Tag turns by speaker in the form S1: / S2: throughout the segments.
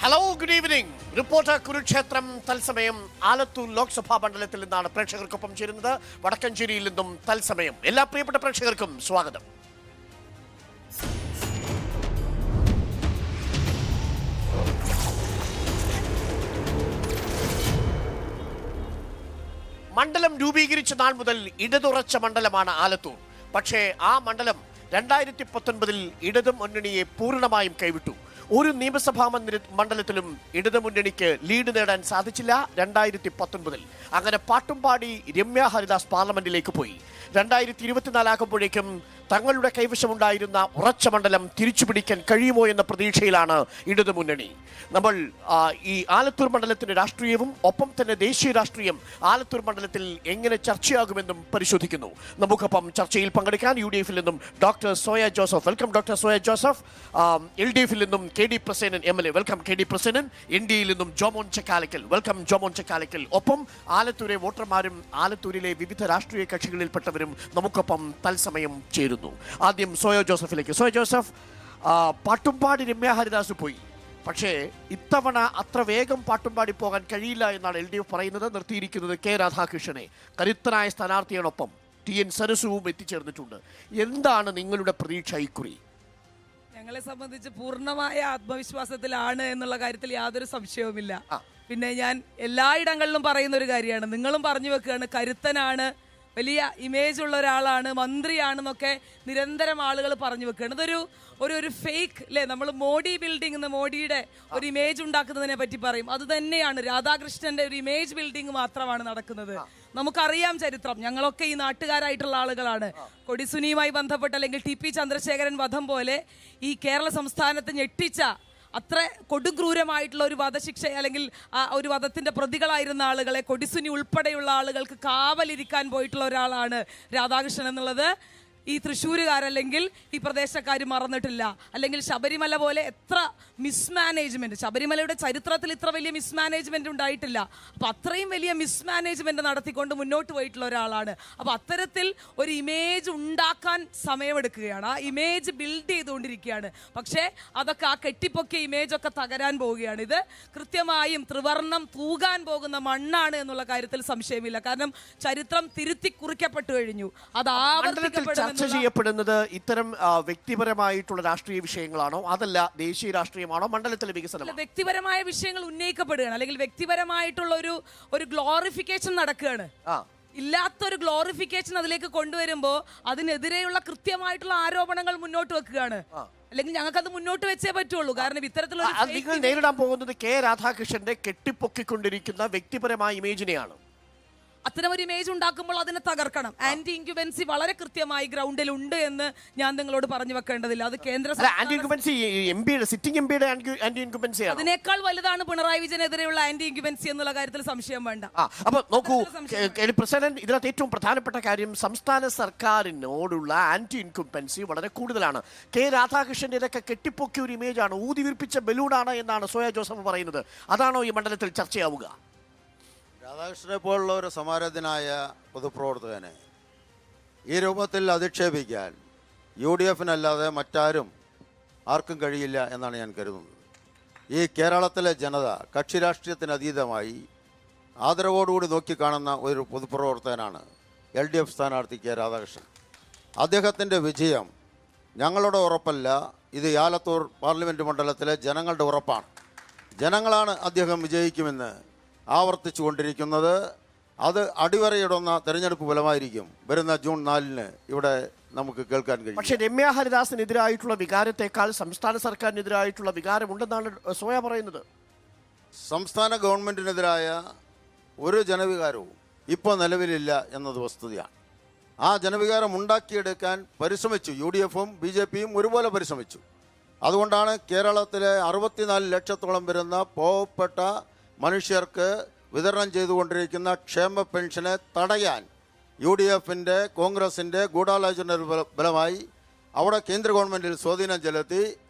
S1: Hello, good evening. Reporter Kurukshetra തത്സമയം ആലത്തൂർ ലോക്സഭാ മണ്ഡലത്തിൽ നിന്നാണ് പ്രേക്ഷകർക്കൊപ്പം ചേരുന്നത്. വടക്കഞ്ചേരിയിൽ നിന്നും തത്സമയം. എല്ലാ പ്രിയപ്പെട്ട പ്രേക്ഷകർക്കും സ്വാഗതം. മണ്ഡലം രൂപീകരിച്ച നാൾ മുതൽ ഇടതുറച്ച മണ്ഡലമാണ് ആലത്തൂർ. പക്ഷേ ആ മണ്ഡലം 2019 ഇടതു മുന്നണിയെ പൂർണ്ണമായും കൈവിട്ടു. ഒരു നിയമസഭാ മണ്ഡലത്തിലും ഇടതുമുന്നണിക്ക് ലീഡ് നേടാൻ സാധിച്ചില്ല 2019. അങ്ങനെ പാട്ടുംപാടി രമ്യ ഹരിദാസ് പാർലമെന്റിലേക്ക് പോയി. 2024 ആകുമ്പോഴേക്കും തങ്ങളുടെ കൈവശമുണ്ടായിരുന്ന ഉറച്ച മണ്ഡലം തിരിച്ചുപിടിക്കാൻ കഴിയുമോ എന്ന പ്രതീക്ഷയിലാണ് ഇടതുമുന്നണി. നമ്മൾ ഈ ആലത്തൂർ മണ്ഡലത്തിന്റെ രാഷ്ട്രീയവും ഒപ്പം തന്നെ ദേശീയ രാഷ്ട്രീയം ആലത്തൂർ മണ്ഡലത്തിൽ എങ്ങനെ ചർച്ചയാകുമെന്നും പരിശോധിക്കുന്നു. നമുക്കൊപ്പം ചർച്ചയിൽ പങ്കെടുക്കാൻ UDF നിന്നും doctor Soya Joseph. Welcome doctor Soya Joseph. LDF നിന്നും KD Prasenan MLA. Welcome KD Prasenan. NDയിൽ നിന്നും ജോമോൻ ചക്കാലക്കൽ. വെൽക്കം ജോമോൻ ചക്കാലക്കൽ. ഒപ്പം ആലത്തൂരെ വോട്ടർമാരും ആലത്തൂരിലെ വിവിധ രാഷ്ട്രീയ കക്ഷികളിൽപ്പെട്ടവരും നമുക്കൊപ്പം തത്സമയം ചേരുന്നു. ആദ്യം സോയ ജോസഫിലേക്ക്. സോയ ജോസഫ്, പാട്ടുംപാടി രമ്യ ഹരിദാസ് പോയി. പക്ഷേ ഇത്തവണ അത്ര വേഗം പാട്ടുംപാടി പോകാൻ കഴിയില്ല എന്നാണ് LDF പറയുന്നത്. നിർത്തിയിരിക്കുന്നത് K രാധാകൃഷ്ണനെ. കരുത്തനായ സ്ഥാനാർത്ഥിയോടൊപ്പം TN സരസുവും എത്തിച്ചേർന്നിട്ടുണ്ട്. എന്താണ് നിങ്ങളുടെ പ്രതീക്ഷ ഇക്കുറി?
S2: ഞങ്ങളെ സംബന്ധിച്ച് പൂർണ്ണമായ ആത്മവിശ്വാസത്തിലാണ് എന്നുള്ള കാര്യത്തിൽ യാതൊരു സംശയവുമില്ല. പിന്നെ ഞാൻ എല്ലായിടങ്ങളിലും പറയുന്ന ഒരു കാര്യമാണ്, നിങ്ങളും പറഞ്ഞു വെക്കുകയാണ്, കരുത്തനാണ്, വലിയ ഇമേജ് ഉള്ള ഒരാളാണ്, മന്ത്രിയാണെന്നൊക്കെ നിരന്തരം ആളുകൾ പറഞ്ഞു വെക്കുകയാണ്. ഇതൊരു ഒരു ഫേക്ക് അല്ലേ? നമ്മൾ മോഡി ബിൽഡിംഗ് എന്ന് മോഡിയുടെ ഒരു ഇമേജ് ഉണ്ടാക്കുന്നതിനെ പറ്റി പറയും. അത് തന്നെയാണ് രാധാകൃഷ്ണന്റെ ഒരു ഇമേജ് ബിൽഡിംഗ് മാത്രമാണ് നടക്കുന്നത്. നമുക്കറിയാം ചരിത്രം, ഞങ്ങളൊക്കെ ഈ നാട്ടുകാരായിട്ടുള്ള ആളുകളാണ്. കൊടിസുനിയുമായി ബന്ധപ്പെട്ട് അല്ലെങ്കിൽ TP ചന്ദ്രശേഖരൻ വധം പോലെ ഈ കേരള സംസ്ഥാനത്ത് ഞെട്ടിച്ച അത്ര കൊടുക്രൂരമായിട്ടുള്ള ഒരു വധശിക്ഷ അല്ലെങ്കിൽ ഒരു വധത്തിന്റെ പ്രതികളായിരുന്ന ആളുകളെ കൊടിസുനി ഉൾപ്പെടെയുള്ള ആളുകൾക്ക് കാവലിരിക്കാൻ പോയിട്ടുള്ള ഒരാളാണ് രാധാകൃഷ്ണൻ എന്നുള്ളത് ഈ തൃശ്ശൂരുകാരല്ലെങ്കിൽ ഈ പ്രദേശക്കാർ മറന്നിട്ടില്ല. അല്ലെങ്കിൽ ശബരിമല പോലെ എത്ര മിസ്മാനേജ്മെന്റ്, ശബരിമലയുടെ ചരിത്രത്തിൽ ഇത്ര വലിയ മിസ്മാനേജ്മെന്റ് ഉണ്ടായിട്ടില്ല. അപ്പം അത്രയും വലിയ മിസ്മാനേജ്മെന്റ് നടത്തിക്കൊണ്ട് മുന്നോട്ട് പോയിട്ടുള്ള ഒരാളാണ്. അപ്പം അത്തരത്തിൽ ഒരു ഇമേജ് ഉണ്ടാക്കാൻ സമയമെടുക്കുകയാണ്, ആ ഇമേജ് ബിൽഡ് ചെയ്തുകൊണ്ടിരിക്കുകയാണ്. പക്ഷേ അതൊക്കെ ആ കെട്ടിപ്പൊക്കിയ ഇമേജൊക്കെ തകരാൻ പോവുകയാണ്. ഇത് കൃത്യമായും ത്രിവർണം തൂകാൻ പോകുന്ന മണ്ണാണ് എന്നുള്ള കാര്യത്തിൽ സംശയമില്ല. കാരണം ചരിത്രം തിരുത്തി കുറിക്കപ്പെട്ടു കഴിഞ്ഞു. അത് ആവർത്തിക്കപ്പെടും.
S1: ചർച്ച ചെയ്യപ്പെടുന്നത് ഇത്തരം വ്യക്തിപരമായിട്ടുള്ള രാഷ്ട്രീയ വിഷയങ്ങളാണോ, അതല്ല ദേശീയ രാഷ്ട്രീയമാണോ, മണ്ഡലത്തിലെ വികസനം?
S2: വ്യക്തിപരമായ വിഷയങ്ങൾ ഉന്നയിക്കപ്പെടുകയാണ്, അല്ലെങ്കിൽ വ്യക്തിപരമായിട്ടുള്ള ഒരു ഗ്ലോറിഫിക്കേഷൻ നടക്കുകയാണ്. ഇല്ലാത്തൊരു ഗ്ലോറിഫിക്കേഷൻ അതിലേക്ക് കൊണ്ടുവരുമ്പോൾ അതിനെതിരെയുള്ള കൃത്യമായിട്ടുള്ള ആരോപണങ്ങൾ മുന്നോട്ട് വെക്കുകയാണ്. അല്ലെങ്കിൽ ഞങ്ങൾക്ക് അത് മുന്നോട്ട് വെച്ചേ പറ്റുള്ളൂ. കാരണം ഇത്തരത്തിലുള്ള
S1: നിങ്ങൾ നേരിടാൻ പോകുന്നത് K രാധാകൃഷ്ണന്റെ കെട്ടിപ്പൊക്കിക്കൊണ്ടിരിക്കുന്ന വ്യക്തിപരമായ ഇമേജിനെയാണ്.
S2: അത്തരം ഒരു ഇമേജ് ഉണ്ടാക്കുമ്പോൾ അതിനെ തകർക്കണം. ആന്റി ഇൻക്യുബൻസി വളരെ കൃത്യമായി ഗ്രൗണ്ടിൽ ഉണ്ട് എന്ന് ഞാൻ നിങ്ങളോട് പറഞ്ഞു വെക്കേണ്ടതില്ല. അത് അതിനേക്കാൾ വലുതാണ് പിണറായി വിജയനെതിരെയുള്ള ആന്റി ഇൻക്യുബൻസി എന്നുള്ള കാര്യത്തിൽ സംശയം വേണ്ട.
S1: അപ്പൊ നോക്കൂ പ്രസിഡന്റ്, ഇതിനകത്ത് ഏറ്റവും പ്രധാനപ്പെട്ട കാര്യം സംസ്ഥാന സർക്കാരിനോടുള്ള ആന്റി ഇൻക്യുബൻസി വളരെ കൂടുതലാണ്. K രാധാകൃഷ്ണന്റെ ഇതൊക്കെ കെട്ടിപ്പൊക്കിയ ഒരു ഇമേജാണ്, ഊതിവിർപ്പിച്ച ബലൂണാണ് എന്നാണ് സോയ ജോസഫ് പറയുന്നത്. അതാണോ ഈ മണ്ഡലത്തിൽ ചർച്ചയാവുക?
S3: രാധാകൃഷ്ണനെ പോലുള്ള ഒരു സമാരാധനായ പൊതുപ്രവർത്തകനെ ഈ രൂപത്തിൽ അധിക്ഷേപിക്കാൻ UDF-നല്ലാതെ ആർക്കും കഴിയില്ല എന്നാണ് ഞാൻ കരുതുന്നത്. ഈ കേരളത്തിലെ ജനത കക്ഷി രാഷ്ട്രീയത്തിന് അതീതമായി ആദരവോടുകൂടി നോക്കിക്കാണുന്ന ഒരു പൊതുപ്രവർത്തകനാണ് LDF സ്ഥാനാർത്ഥി K രാധാകൃഷ്ണൻ. അദ്ദേഹത്തിൻ്റെ വിജയം ഞങ്ങളുടെ ഉറപ്പല്ല, ഇത് ആലത്തൂർ പാർലമെൻറ്റ് മണ്ഡലത്തിലെ ജനങ്ങളുടെ ഉറപ്പാണ്. ജനങ്ങളാണ് അദ്ദേഹം വിജയിക്കുമെന്ന് ആവർത്തിച്ചു കൊണ്ടിരിക്കുന്നത്. അത് അടിവരയിടുന്ന തെരഞ്ഞെടുപ്പ് ഫലമായിരിക്കും വരുന്ന ജൂൺ 4 ഇവിടെ നമുക്ക് കേൾക്കാൻ കഴിയും.
S1: പക്ഷേ രമ്യ ഹരിദാസിനെതിരായിട്ടുള്ള വികാരത്തെക്കാൾ സംസ്ഥാന സർക്കാരിനെതിരായിട്ടുള്ള വികാരമുണ്ടെന്നാണ് സോയ പറയുന്നത്.
S3: സംസ്ഥാന ഗവൺമെൻറ്റിനെതിരായ ഒരു ജനവികാരവും ഇപ്പോൾ നിലവിലില്ല എന്നത് വസ്തുതയാണ്. ആ ജനവികാരം ഉണ്ടാക്കിയെടുക്കാൻ പരിശ്രമിച്ചു UDF-ഉം BJP-യും ഒരുപോലെ പരിശ്രമിച്ചു. അതുകൊണ്ടാണ് കേരളത്തിലെ 64 ലക്ഷത്തോളം വരുന്ന പാവപ്പെട്ട മനുഷ്യർക്ക് വിതരണം ചെയ്തുകൊണ്ടിരിക്കുന്ന ക്ഷേമ പെൻഷനെ തടയാൻ UDF-ന്റെ കോൺഗ്രസിൻ്റെ ഗൂഢാലോചന ഫലമായി അവിടെ കേന്ദ്ര ഗവൺമെൻറ്റിൽ സ്വാധീനം ചെലുത്തി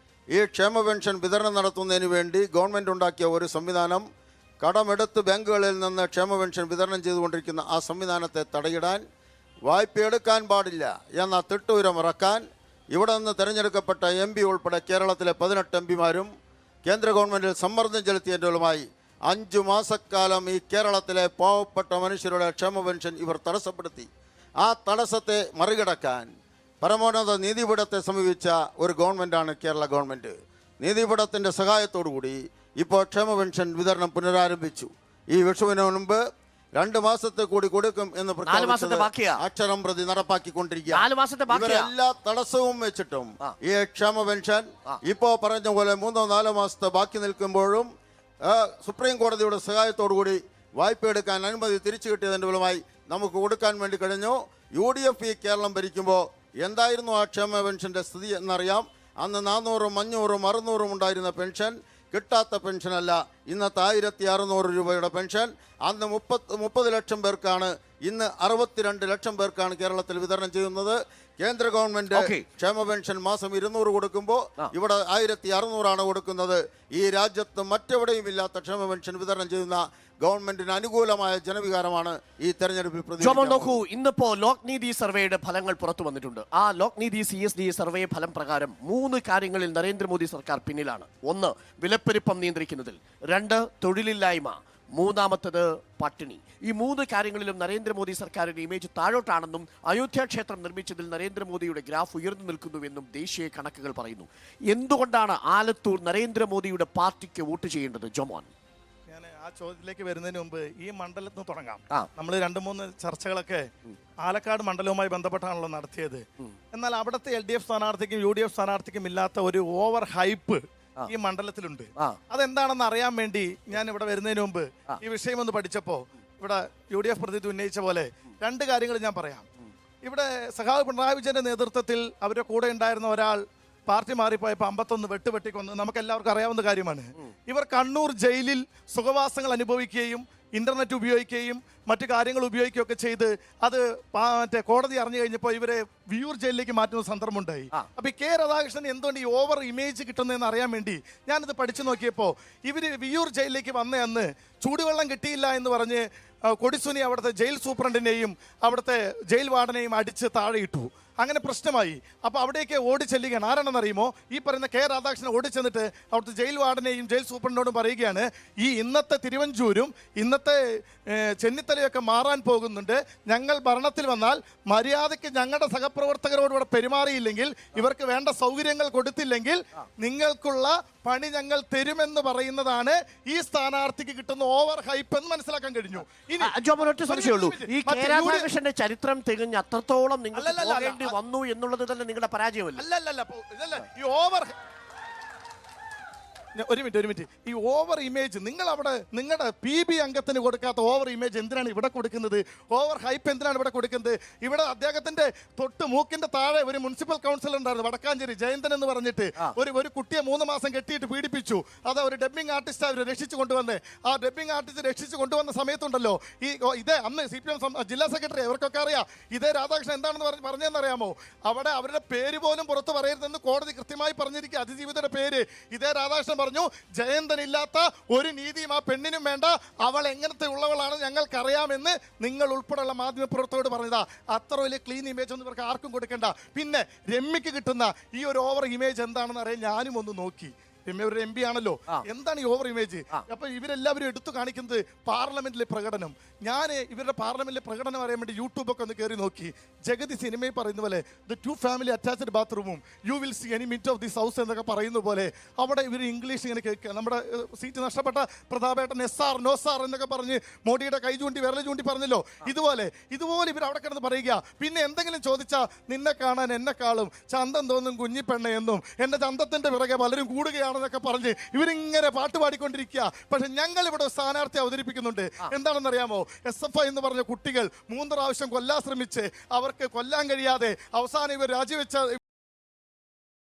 S3: ഈ ക്ഷേമ പെൻഷൻ വിതരണം നടത്തുന്നതിന് വേണ്ടി ഗവൺമെൻറ് ഉണ്ടാക്കിയ ഒരു സംവിധാനം, കടമെടുത്ത് ബാങ്കുകളിൽ നിന്ന് ക്ഷേമ പെൻഷൻ വിതരണം ചെയ്തുകൊണ്ടിരിക്കുന്ന ആ സംവിധാനത്തെ തടയിടാൻ, വായ്പയെടുക്കാൻ പാടില്ല എന്ന തിട്ടൂരം ഇറക്കാൻ ഇവിടെ നിന്ന് തിരഞ്ഞെടുക്കപ്പെട്ട MP ഉൾപ്പെടെ കേരളത്തിലെ 18 MP-മാരും കേന്ദ്ര ഗവൺമെൻറ് സമ്മർദ്ദം ചെലുത്തിയതിൻ്റെയുമായി 5 മാസക്കാലം ഈ കേരളത്തിലെ പാവപ്പെട്ട മനുഷ്യരുടെ ക്ഷേമ പെൻഷൻ ഇവർ തടസ്സപ്പെടുത്തി. ആ തടസ്സത്തെ മറികടക്കാൻ പരമോന്നത നീതിപീഠത്തെ സമീപിച്ച ഒരു ഗവൺമെൻറ്റാണ് കേരള ഗവൺമെൻറ്. നീതിപീഠത്തിൻ്റെ സഹായത്തോടുകൂടി ഇപ്പോൾ ക്ഷേമ പെൻഷൻ വിതരണം പുനരാരംഭിച്ചു. ഈ വിഷുവിന് മുൻപ് 2 മാസത്തെ കൂടി കൊടുക്കും എന്ന് അക്ഷരം പ്രതി നടപ്പാക്കിക്കൊണ്ടിരിക്കുക. എല്ലാ തടസ്സവും വെച്ചിട്ടും ഈ ക്ഷേമ പെൻഷൻ ഇപ്പോ പറഞ്ഞ പോലെ 3-4 മാസത്തെ ബാക്കി നിൽക്കുമ്പോഴും സുപ്രീം കോടതിയുടെ സഹായത്തോടുകൂടി വായ്പ എടുക്കാൻ അനുമതി തിരിച്ചു കിട്ടിയതിൻ്റെ ഫലമായി നമുക്ക് കൊടുക്കാൻ വേണ്ടി കഴിഞ്ഞു. UDF ഈ കേരളം ഭരിക്കുമ്പോൾ എന്തായിരുന്നു ആ ക്ഷേമ പെൻഷൻ്റെ സ്ഥിതി എന്നറിയാം. അന്ന് 400, 500, 600 ഉണ്ടായിരുന്ന പെൻഷൻ കിട്ടാത്ത പെൻഷനല്ല, ഇന്നത്തെ 1600 രൂപയുടെ പെൻഷൻ അന്ന് 30 ലക്ഷം പേർക്കാണ്, ഇന്ന് 62 ലക്ഷം പേർക്കാണ് കേരളത്തിൽ വിതരണം ചെയ്യുന്നത്. കേന്ദ്ര ഗവൺമെന്റ് ക്ഷേമ പെൻഷൻ മാസം 200 കൊടുക്കുമ്പോൾ ഇവിടെ 1600 ആണ് കൊടുക്കുന്നത്. ഈ രാജ്യത്ത് മറ്റെവിടെയും ഇല്ലാത്ത ക്ഷേമ പെൻഷൻ വിതരണം ചെയ്യുന്ന ഗവൺമെന്റിന് അനുകൂലമായ ജനവികാരമാണ് ഈ തെരഞ്ഞെടുപ്പിൽ.
S1: നോക്കൂ, ഇന്നിപ്പോ ലോക് നീതി സർവേയുടെ ഫലങ്ങൾ പുറത്തു വന്നിട്ടുണ്ട്. ആ ലോക് നീതി CSD സർവേ ഫലം പ്രകാരം 3 കാര്യങ്ങളിൽ നരേന്ദ്രമോദി സർക്കാർ പിന്നിലാണ്. 1, വിലപ്പെരുപ്പം നിയന്ത്രിക്കുന്നതിൽ. 2, തൊഴിലില്ലായ്മ. 3-മത്തത് പട്ടിണി. ഈ 3 കാര്യങ്ങളിലും നരേന്ദ്രമോദി സർക്കാരിന്റെ ഇമേജ് താഴോട്ടാണെന്നും അയോധ്യ ക്ഷേത്രം നിർമ്മിച്ചതിൽ നരേന്ദ്രമോദിയുടെ ഗ്രാഫ് ഉയർന്നു നിൽക്കുന്നുവെന്നും ദേശീയ കണക്കുകൾ പറയുന്നു. എന്തുകൊണ്ടാണ് ആലത്തൂർ നരേന്ദ്രമോദിയുടെ പാർട്ടിക്ക് വോട്ട് ചെയ്യേണ്ടത്? ജോമോൻ,
S4: ആ ചോദ്യത്തിലേക്ക് വരുന്നതിന് മുമ്പ് ഈ മണ്ഡലത്തിൽ നിന്ന് തുടങ്ങാം. നമ്മൾ 2-3 ചർച്ചകളൊക്കെ ആലക്കാട് മണ്ഡലവുമായി ബന്ധപ്പെട്ടാണല്ലോ നടത്തിയത്. എന്നാൽ അവിടുത്തെ LDF സ്ഥാനാർത്ഥിക്കും UDF സ്ഥാനാർത്ഥിക്കും ഇല്ലാത്ത ഒരു ഓവർ ഹൈപ്പ് ഈ മണ്ഡലത്തിലുണ്ട്. അതെന്താണെന്ന് അറിയാൻ വേണ്ടി ഞാൻ ഇവിടെ വരുന്നതിന് മുമ്പ് ഈ വിഷയം ഒന്ന് പഠിച്ചപ്പോ ഇവിടെ UDF പ്രതിനിധി ഉന്നയിച്ച പോലെ 2 കാര്യങ്ങൾ ഞാൻ പറയാം. ഇവിടെ സഖാവ് പിണറായി വിജയന്റെ നേതൃത്വത്തിൽ അവരുടെ കൂടെ ഉണ്ടായിരുന്ന ഒരാൾ പാർട്ടി മാറിപ്പോയപ്പോൾ 51 വെട്ടിക്കൊന്ന് നമുക്ക് എല്ലാവർക്കും അറിയാവുന്ന കാര്യമാണ്. ഇവർ കണ്ണൂർ ജയിലിൽ സുഖവാസങ്ങൾ അനുഭവിക്കുകയും ഇന്റർനെറ്റ് ഉപയോഗിക്കുകയും മറ്റു കാര്യങ്ങൾ ഉപയോഗിക്കുകയൊക്കെ ചെയ്ത് അത് മറ്റേ കോടതി അറിഞ്ഞു കഴിഞ്ഞപ്പോൾ ഇവരെ വിയൂർ ജയിലിലേക്ക് മാറ്റുന്ന സന്ദർഭമുണ്ടായി. അപ്പൊ K രാധാകൃഷ്ണൻ എന്തുകൊണ്ട് ഈ ഓവർ ഇമേജ് കിട്ടുന്നതെന്ന് അറിയാൻ വേണ്ടി ഞാനിത് പഠിച്ചു നോക്കിയപ്പോൾ ഇവര് വിയൂർ ജയിലിലേക്ക് വന്ന അന്ന് ചൂടുവെള്ളം കിട്ടിയില്ല എന്ന് പറഞ്ഞ് കൊടിസുനി അവിടുത്തെ ജയിൽ സൂപ്രണ്ടിനെയും അവിടുത്തെ ജയിൽ വാർഡനെയും അടിച്ച് താഴെയിട്ടു. അങ്ങനെ പ്രശ്നമായി. അപ്പോൾ അവിടേക്ക് ഓടിച്ചെല്ലുകയാണ്. ആരാണെന്നറിയുമോ? ഈ പറയുന്ന K രാധാകൃഷ്ണൻ ഓടിച്ചെന്നിട്ട് അവിടുത്തെ ജയിൽ വാർഡനെയും ജയിൽ സൂപ്രണ്ടിനോടും പറയുകയാണ്, ഈ ഇന്നത്തെ തിരുവഞ്ചൂരും ഇന്നത്തെ ചെന്നിത്തലയൊക്കെ മാറാൻ പോകുന്നുണ്ട്. ഞങ്ങൾ ഭരണത്തിൽ വന്നാൽ മര്യാദയ്ക്ക് ഞങ്ങളുടെ സഹപ്രവർത്തകരോട് ഇവിടെ പെരുമാറിയില്ലെങ്കിൽ, ഇവർക്ക് വേണ്ട സൗകര്യങ്ങൾ കൊടുത്തില്ലെങ്കിൽ നിങ്ങൾക്കുള്ള പണി ഞങ്ങൾ തരുമെന്ന് പറയുന്നതാണ് ഈ സ്ഥാനാർത്ഥിക്ക് കിട്ടുന്ന ഓവർ ഹൈപ്പ് എന്ന് മനസ്സിലാക്കാൻ കഴിഞ്ഞു. ഇനി
S1: ഒറ്റ സംശയമുള്ളൂ, ഈ K രാധാകൃഷ്ണന്റെ ചരിത്രം തികഞ്ഞ അത്രത്തോളം നിങ്ങൾ വന്നു എന്നുള്ളത് തന്നെ നിങ്ങളുടെ പരാജയമല്ല.
S4: അല്ലല്ല ഈ ഓവർ ഒരു മിനിറ്റ് ഈ ഓവർ ഇമേജ് നിങ്ങൾ അവിടെ നിങ്ങളുടെ PB അംഗത്തിന് കൊടുക്കാത്ത ഓവർ ഇമേജ് എന്തിനാണ് ഇവിടെ കൊടുക്കുന്നത്? ഓവർ ഹൈപ്പ് എന്തിനാണ് ഇവിടെ കൊടുക്കുന്നത്? ഇവിടെ അദ്ദേഹത്തിന്റെ തൊട്ട് മൂക്കിന്റെ താഴെ ഒരു മുനിസിപ്പൽ കൗൺസിലർ ഉണ്ടായിരുന്നു, വടക്കാഞ്ചേരി ജയന്തൻ എന്ന് പറഞ്ഞിട്ട് ഒരു കുട്ടിയെ 3 മാസം കെട്ടിയിട്ട് പീഡിപ്പിച്ചു. അത് ഒരു ഡബ്ബിംഗ് ആർട്ടിസ്റ്റ് അവർ രക്ഷിച്ചു കൊണ്ടുവന്ന് ആ ഡബ്ബിംഗ് ആർട്ടിസ്റ്റ് രക്ഷിച്ചു കൊണ്ടുവന്ന സമയത്തുണ്ടല്ലോ ഇതേ അന്ന് CPM ജില്ലാ സെക്രട്ടറി അവർക്കൊക്കെ അറിയാം ഇതേ രാധാകൃഷ്ണൻ എന്താണെന്ന് പറഞ്ഞതെന്നറിയാമോ? അവിടെ അവരുടെ പേര് പോലും പുറത്ത് പറയരുതെന്ന് കോടതി കൃത്യമായി പറഞ്ഞിരിക്കുക. അതിജീവിതയുടെ പേര് ഇതേ രാധാകൃഷ്ണൻ പറഞ്ഞു, ജയന്തനില്ലാത്ത ഒരു നീതിയും ആ പെണ്ണിനും വേണ്ട, അവൾ എങ്ങനത്തെ ഉള്ളവളാണ് ഞങ്ങൾക്കറിയാമെന്ന് നിങ്ങൾ ഉൾപ്പെടെയുള്ള മാധ്യമ പ്രവർത്തകരോട് പറഞ്ഞതാ. അത്ര വലിയ ക്ലീൻ ഇമേജ് ഒന്നും ഇവർക്ക് ആർക്കും കൊടുക്കേണ്ട. പിന്നെ രമ്യക്ക് കിട്ടുന്ന ഈ ഒരു ഓവർ ഇമേജ് എന്താണെന്ന് അറിയാൻ ഞാനും ഒന്ന് നോക്കി. ഒരു MP ആണല്ലോ, എന്താണ് ഈ ഓവർ ഇമേജ്? അപ്പൊ ഇവരെല്ലാവരും എടുത്തു കാണിക്കുന്നത് പാർലമെന്റിലെ പ്രകടനം. ഞാൻ ഇവരുടെ പാർലമെന്റിലെ പ്രകടനം അറിയാൻ വേണ്ടി യൂട്യൂബൊക്കെ ഒന്ന് കയറി നോക്കി. ജഗതി സിനിമയിൽ പറയുന്ന പോലെ ദ 2 ഫാമിലി അറ്റാച്ച്ഡ് ബാത്റൂമും you will see any minute of this house എന്നൊക്കെ പറയുന്ന പോലെ അവിടെ ഇവർ ഇംഗ്ലീഷ് ഇങ്ങനെ കേൾക്കുക. നമ്മുടെ സീറ്റ് നഷ്ടപ്പെട്ട പ്രതാപേട്ടൻ SR നോ സാർ എന്നൊക്കെ പറഞ്ഞ് മോഡിയുടെ കൈ ചൂണ്ടി വിരൽ ചൂണ്ടി പറഞ്ഞല്ലോ. ഇതുപോലെ ഇവർ അവിടെ കിടന്ന് പറയുക. പിന്നെ എന്തെങ്കിലും ചോദിച്ചാൽ നിന്നെ കാണാൻ എന്നെക്കാളും ചന്തം തോന്നും കുഞ്ഞിപ്പെണ്ണ എന്നും എന്റെ ചന്തത്തിന്റെ പിറകെ പലരും കൂടുകയാണ് എന്നൊക്കെ പറഞ്ഞ് ഇവരിങ്ങനെ പാട്ട് പാടിക്കൊണ്ടിരിക്കുക. പക്ഷെ ഞങ്ങൾ ഇവിടെ സ്ഥാനാർത്ഥി അവതരിപ്പിക്കുന്നുണ്ട്. എന്താണെന്നറിയാമോ? SFI എന്ന് പറഞ്ഞ കുട്ടികൾ 3 പ്രാവശ്യം കൊല്ലാൻ ശ്രമിച്ച് അവർക്ക് കൊല്ലാൻ കഴിയാതെ അവസാനം ഇവർ രാജിവെച്ച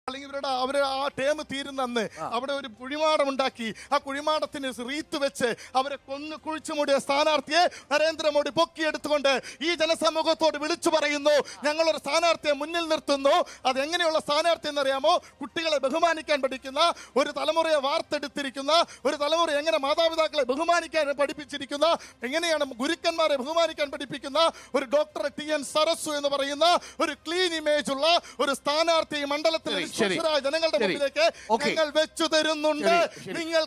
S4: അല്ലെങ്കിൽ അവരുടെ ആ ടേം തീരുന്ന അന്ന് അവിടെ ഒരു കുഴിമാടം ഉണ്ടാക്കി ആ കുഴിമാടത്തിന് റീത്ത് വെച്ച് അവരെ കുഴിച്ചു മൂടിയ സ്ഥാനാർത്ഥിയെ നരേന്ദ്രമോദി പൊക്കിയെടുത്തുകൊണ്ട് ഈ ജനസമൂഹത്തോട് വിളിച്ചു പറയുന്നു, ഞങ്ങളൊരു സ്ഥാനാർത്ഥിയെ മുന്നിൽ നിർത്തുന്നു. അതെങ്ങനെയുള്ള സ്ഥാനാർത്ഥി എന്നറിയാമോ? കുട്ടികളെ ബഹുമാനിക്കാൻ പഠിക്കുന്ന, ഒരു തലമുറയെ വാർത്തെടുത്തിരിക്കുന്ന, ഒരു തലമുറ എങ്ങനെ മാതാപിതാക്കളെ ബഹുമാനിക്കാൻ പഠിപ്പിച്ചിരിക്കുന്ന, എങ്ങനെയാണ് ഗുരുക്കന്മാരെ ബഹുമാനിക്കാൻ പഠിപ്പിക്കുന്ന ഒരു ഡോക്ടർ TN സരസു എന്ന് പറയുന്ന ഒരു ക്ലീൻ ഇമേജ് ഉള്ള ഒരു സ്ഥാനാർത്ഥി മണ്ഡലത്തിൽ നിഷ്പക്ഷരായ ജനങ്ങളുടെ മുമ്പിലേക്ക് ഞങ്ങൾ വെച്ചു തരുന്നുണ്ട്. നിങ്ങൾ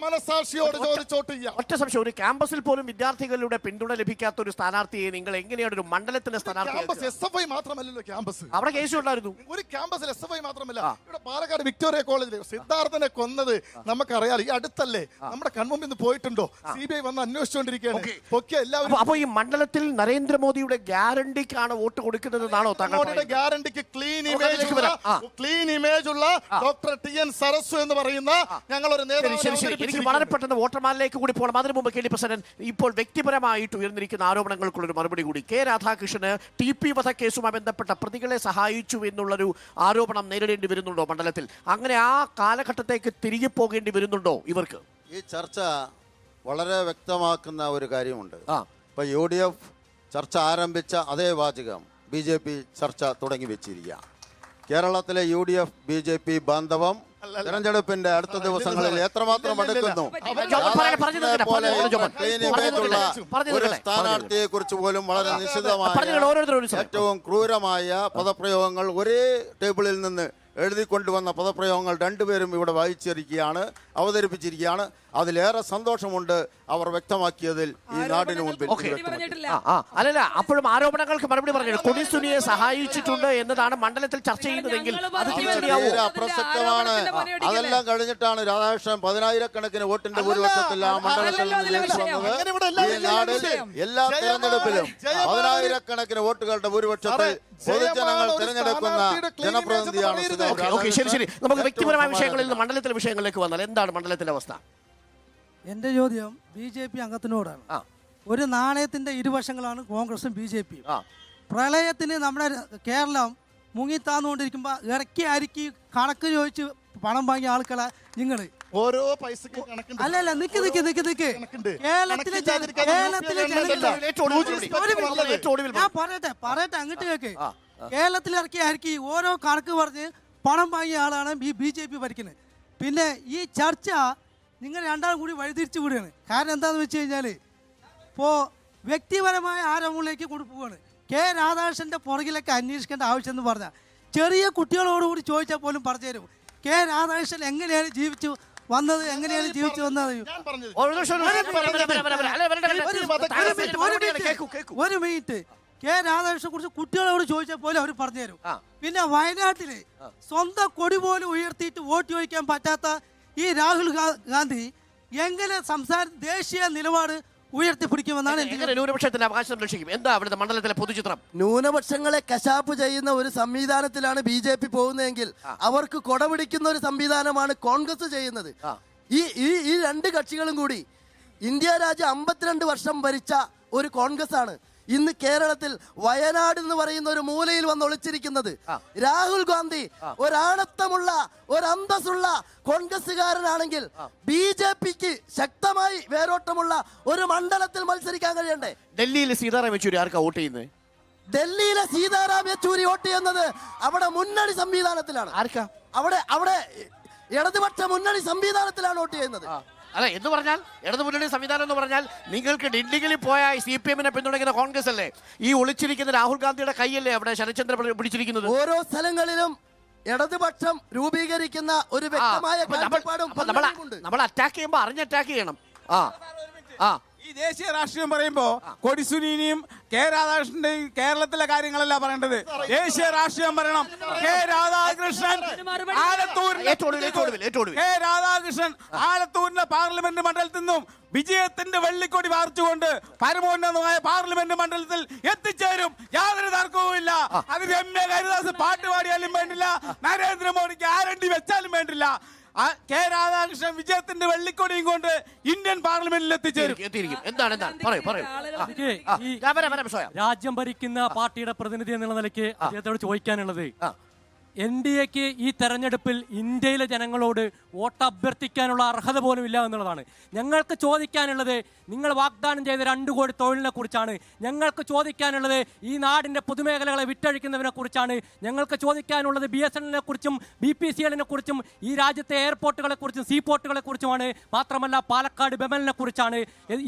S4: മനസാക്ഷിയോട് ചോദിച്ചോട്ട് ചെയ്യാം.
S1: ഒറ്റ സംശയം, ഒരു ക്യാമ്പസിൽ പോലും വിദ്യാർത്ഥികളുടെ പിന്തുണ ലഭിക്കാത്ത ഒരു സ്ഥാനാർത്ഥിയെ നിങ്ങൾ എങ്ങനെയാണ് ഒരു മണ്ഡലത്തിന്റെ സ്ഥാനാർത്ഥി?
S4: ക്യാമ്പസ് SFI മാത്രമല്ലല്ലോ ക്യാമ്പസ്.
S1: അവിടെ കേസ് ഉണ്ടായിരുന്നു.
S4: ഒരു ക്യാമ്പസിൽ SFI മാത്രമല്ല. ഇവിടെ പാലക്കാട് വിക്ടോറിയ കോളേജിൽ സിദ്ധാർത്ഥനെ കൊന്നത് നമുക്കറിയാം. ഈ അടുത്തല്ലേ നമ്മുടെ കൺമുമ്പിൽ നിന്ന് പോയിട്ടുണ്ടോ? CBI വന്ന് അന്വേഷിച്ചുകൊണ്ടിരിക്കുകയാണ്. എല്ലാവരും
S1: അപ്പൊ ഈ മണ്ഡലത്തിൽ നരേന്ദ്രമോദിയുടെ ഗ്യാരണ്ടിക്കാണ് വോട്ട് കൊടുക്കുന്നതെന്നാണോ താങ്കൾ?
S4: ഗ്യാരണ്ടിക്ക് ക്ലീൻ ഇമേജ് ഉള്ള ഡോക്ടർ TN സരസ്വ എന്ന് പറയുന്ന ഞങ്ങൾ ഒരു
S1: എനിക്ക് വളരെ പെട്ടെന്ന് വോട്ടർമാരിലേക്ക് കൂടി പോകണം. അതിനു മുമ്പ് KD പ്രസിഡന്റ്, ഇപ്പോൾ വ്യക്തിപരമായിട്ട് ഉയർന്നിരിക്കുന്ന ആരോപണങ്ങൾക്കുള്ളൊരു മറുപടി കൂടി. K രാധാകൃഷ്ണന് TP വധക്കേസുമായി ബന്ധപ്പെട്ട പ്രതികളെ സഹായിച്ചു എന്നുള്ളൊരു ആരോപണം നേരിടേണ്ടി വരുന്നുണ്ടോ മണ്ഡലത്തിൽ? അങ്ങനെ ആ കാലഘട്ടത്തേക്ക് തിരികെ പോകേണ്ടി വരുന്നുണ്ടോ ഇവർക്ക്?
S3: ഈ ചർച്ച വളരെ വ്യക്തമാക്കുന്ന ഒരു കാര്യമുണ്ട്. ഇപ്പൊ UDF ചർച്ച ആരംഭിച്ച അതേ വാചകം BJP ചർച്ച തുടങ്ങി വെച്ചിരിക്കുക. കേരളത്തിലെ UDF BJP ബാന്ധവം തെരഞ്ഞെടുപ്പിന്റെ അടുത്ത ദിവസങ്ങളിൽ എത്രമാത്രം അടുക്കുന്നു. ഒരു സ്ഥാനാർത്ഥിയെ കുറിച്ച് പോലും വളരെ നിശ്ചിതമായ ഏറ്റവും ക്രൂരമായ പദപ്രയോഗങ്ങൾ ഒരേ ടേബിളിൽ നിന്ന് എഴുതിക്കൊണ്ടുവന്ന പദപ്രയോഗങ്ങൾ രണ്ടുപേരും ഇവിടെ വായിച്ചിരിക്കുകയാണ്, അവതരിപ്പിച്ചിരിക്കുകയാണ്. അതിലേറെ സന്തോഷമുണ്ട് അവർ വ്യക്തമാക്കിയതിൽ ഈ നാടിന് മുൻപിൽ.
S1: അല്ലല്ല, അപ്പോഴും ആരോപണങ്ങൾക്ക് മറുപടി പറഞ്ഞു. കൊടിസുനിയെ സഹായിച്ചിട്ടുണ്ട് എന്നതാണ് മണ്ഡലത്തിൽ ചർച്ച ചെയ്യുന്നതെങ്കിൽ
S3: അപ്രസക്തമാണ്. അതെല്ലാം കഴിഞ്ഞിട്ടാണ് രാധാകൃഷ്ണൻ 10,000-കണക്കിന് വോട്ടിന്റെ ഭൂരിപക്ഷത്തിൽ ആ മണ്ഡലത്തിൽ നിന്ന് ജയിച്ചു വന്നത്. ഈ നാടിൽ എല്ലാ തെരഞ്ഞെടുപ്പിലും 10,000-കണക്കിന് വോട്ടുകളുടെ ഭൂരിപക്ഷത്തിൽ പൊതുജനങ്ങൾ തിരഞ്ഞെടുക്കുന്ന ജനപ്രതിനിധിയാണ്.
S1: ശരി, നമുക്ക് വ്യക്തിപരമായ വിഷയങ്ങളിൽ നിന്ന് മണ്ഡലത്തിലെ വിഷയങ്ങളിലേക്ക് വന്നാൽ എന്താണ് മണ്ഡലത്തിലെ അവസ്ഥ?
S5: എന്റെ ചോദ്യം BJP അംഗത്തിനോടാണ്. ഒരു നാണയത്തിന്റെ ഇരുവശങ്ങളാണ് കോൺഗ്രസും BJPയും. പ്രളയത്തിന് നമ്മുടെ കേരളം മുങ്ങിത്താന്നുകൊണ്ടിരിക്കുമ്പോ ഇറക്കി അരിക്കി കണക്ക് ചോദിച്ച് പണം വാങ്ങിയ ആൾക്കളെ നിങ്ങൾ
S4: ഓരോ പൈസക്ക്
S5: അല്ലല്ല നിക്ക് ഞാൻ പറയട്ടെ അങ്ങോട്ട് കേക്ക്. കേരളത്തിൽ ഇറക്കി അരിക്കി ഓരോ കണക്ക് പറഞ്ഞ് പണം വാങ്ങിയ ആളാണ് BJP ഭരിക്കുന്നത്. പിന്നെ ഈ ചർച്ച നിങ്ങൾ രണ്ടാളും കൂടി വഴിതിരിച്ചു വിടുകയാണ്. കാരണം എന്താണെന്ന് വെച്ച് കഴിഞ്ഞാൽ ഇപ്പോൾ വ്യക്തിപരമായ ആരോപണങ്ങളിലേക്ക് കൊണ്ടുപോവുകയാണ്. K രാധാകൃഷ്ണൻ്റെ പുറകിലൊക്കെ അന്വേഷിക്കേണ്ട ആവശ്യം എന്ന് പറഞ്ഞാൽ ചെറിയ കുട്ടികളോടുകൂടി ചോദിച്ചാൽ പോലും പറഞ്ഞു തരും K രാധാകൃഷ്ണൻ എങ്ങനെയാണ് ജീവിച്ചു വന്നത്, എങ്ങനെയാണ് ജീവിച്ചു വന്നത്. ഒരു മിനിറ്റ്. K രാധാകൃഷ്ണനെ കുറിച്ച് കുട്ടികളോട് ചോദിച്ചാൽ പോലും അവർ പറഞ്ഞു തരും. പിന്നെ വയനാട്ടില് സ്വന്തം കൊടി പോലും ഉയർത്തിയിട്ട് വോട്ട് ചോദിക്കാൻ പറ്റാത്ത ഈ രാഹുൽ ഗാന്ധി എങ്ങനെ ദേശീയ നിലപാട് ഉയർത്തിപ്പിടിക്കുമെന്നാണ്
S1: ന്യൂനപക്ഷത്തിന്റെ അവകാശം സംരക്ഷിക്കും. എന്താ അവിടുത്തെ മണ്ഡലത്തിലെ പൊതുചിത്രം?
S6: ന്യൂനപക്ഷങ്ങളെ കശാപ്പ് ചെയ്യുന്ന ഒരു സംവിധാനത്തിലാണ് BJP പോകുന്നതെങ്കിൽ അവർക്ക് കൊടപിടിക്കുന്ന ഒരു സംവിധാനമാണ് കോൺഗ്രസ് ചെയ്യുന്നത്. ഈ രണ്ട് കക്ഷികളും കൂടി ഇന്ത്യ രാജ്യം 52 വർഷം ഭരിച്ച ഒരു കോൺഗ്രസ് ആണ് ഇന്ന് കേരളത്തിൽ വയനാട് എന്ന് പറയുന്ന ഒരു മൂലയിൽ വന്ന് ഒളിച്ചിരിക്കുന്നത്. രാഹുൽ ഗാന്ധി ഒരാണത്തമുള്ള ഒരന്തസ്സുള്ള കോൺഗ്രസ്സുകാരനാണെങ്കിൽ BJPക്ക് ശക്തമായി വേരോട്ടമുള്ള ഒരു മണ്ഡലത്തിൽ മത്സരിക്കാൻ കഴിയണ്ടേ?
S1: ഡൽഹിയിൽ സീതാറാം യെച്ചൂരി ആർക്കാ വോട്ട് ചെയ്യുന്നത്?
S6: ഡൽഹിയിലെ സീതാറാം യെച്ചൂരി വോട്ട് ചെയ്യുന്നത് അവിടെ മുന്നണി സംവിധാനത്തിലാണ്.
S1: ആർക്കാ?
S6: അവിടെ ഇടതുപക്ഷ മുന്നണി സംവിധാനത്തിലാണ് വോട്ട് ചെയ്യുന്നത്.
S1: അല്ല, എന്ന് പറഞ്ഞാൽ ഇടതു മുന്നണി സംവിധാനം എന്ന് പറഞ്ഞാൽ നിങ്ങൾക്ക് ഡൽഹിയിൽ പോയ CPM-നെ പിന്തുണയ്ക്കുന്ന കോൺഗ്രസ് അല്ലേ? ഈ ഒളിച്ചിരിക്കുന്ന രാഹുൽ ഗാന്ധിയുടെ കൈയല്ലേ അവിടെ ശരത്ചന്ദ്ര പിടിച്ചിരിക്കുന്നത്?
S6: ഓരോ സ്ഥലങ്ങളിലും ഇടതുപക്ഷം രൂപീകരിക്കുന്ന ഒരു വ്യക്തമായ
S1: നമ്മൾ അറ്റാക്ക് ചെയ്യുമ്പോൾ അറിഞ്ഞ് അറ്റാക്ക് ചെയ്യണം.
S7: ഈ ദേശീയ രാഷ്ട്രീയം പറയുമ്പോ കൊടിസുനിയും K രാധാകൃഷ്ണന്റെയും കേരളത്തിലെ കാര്യങ്ങളല്ല പറയേണ്ടത്. ദേശീയ രാഷ്ട്രീയം പറയണം. K രാധാകൃഷ്ണൻ ആലത്തൂരിന്റെ പാർലമെന്റ് മണ്ഡലത്തിൽ നിന്നും വിജയത്തിന്റെ വെള്ളിക്കൊടി വാർച്ചുകൊണ്ട് പരമോന്നതമായ പാർലമെന്റ് മണ്ഡലത്തിൽ എത്തിച്ചേരും. യാതൊരു തർക്കവുമില്ല. അത് രമ്യ ഹരിദാസ് പാട്ട് പാടിയാലും വേണ്ടില്ല, നരേന്ദ്രമോദിക്ക് ആരണ്ടി വെച്ചാലും വേണ്ടില്ല. K രാധാകൃഷ്ണൻ വിജയത്തിന്റെ വെള്ളിക്കൊടിയും കൊണ്ട് ഇന്ത്യൻ പാർലമെന്റിൽ എത്തിച്ചേരും.
S8: രാജ്യം ഭരിക്കുന്ന പാർട്ടിയുടെ പ്രതിനിധി എന്നുള്ള നിലയ്ക്ക് അദ്ദേഹത്തോട് ചോദിക്കാനുള്ളത്, NDAക്ക് ഈ തെരഞ്ഞെടുപ്പിൽ ഇന്ത്യയിലെ ജനങ്ങളോട് വോട്ട് അഭ്യർത്ഥിക്കാനുള്ള അർഹത പോലും ഇല്ല എന്നുള്ളതാണ്. ഞങ്ങൾക്ക് ചോദിക്കാനുള്ളത് നിങ്ങൾ വാഗ്ദാനം ചെയ്ത 2 കോടി തൊഴിലിനെ കുറിച്ചാണ്. ഞങ്ങൾക്ക് ചോദിക്കാനുള്ളത് ഈ നാടിൻ്റെ പൊതുമേഖലകളെ വിറ്റഴിക്കുന്നതിനെ കുറിച്ചാണ്. ഞങ്ങൾക്ക് ചോദിക്കാനുള്ളത് BSNL-നെ കുറിച്ചും BPCL-നെ കുറിച്ചും ഈ രാജ്യത്തെ എയർപോർട്ടുകളെ കുറിച്ചും സീപോർട്ടുകളെ കുറിച്ചുമാണ്. മാത്രമല്ല പാലക്കാട് ബെമലിനെ കുറിച്ചാണ്.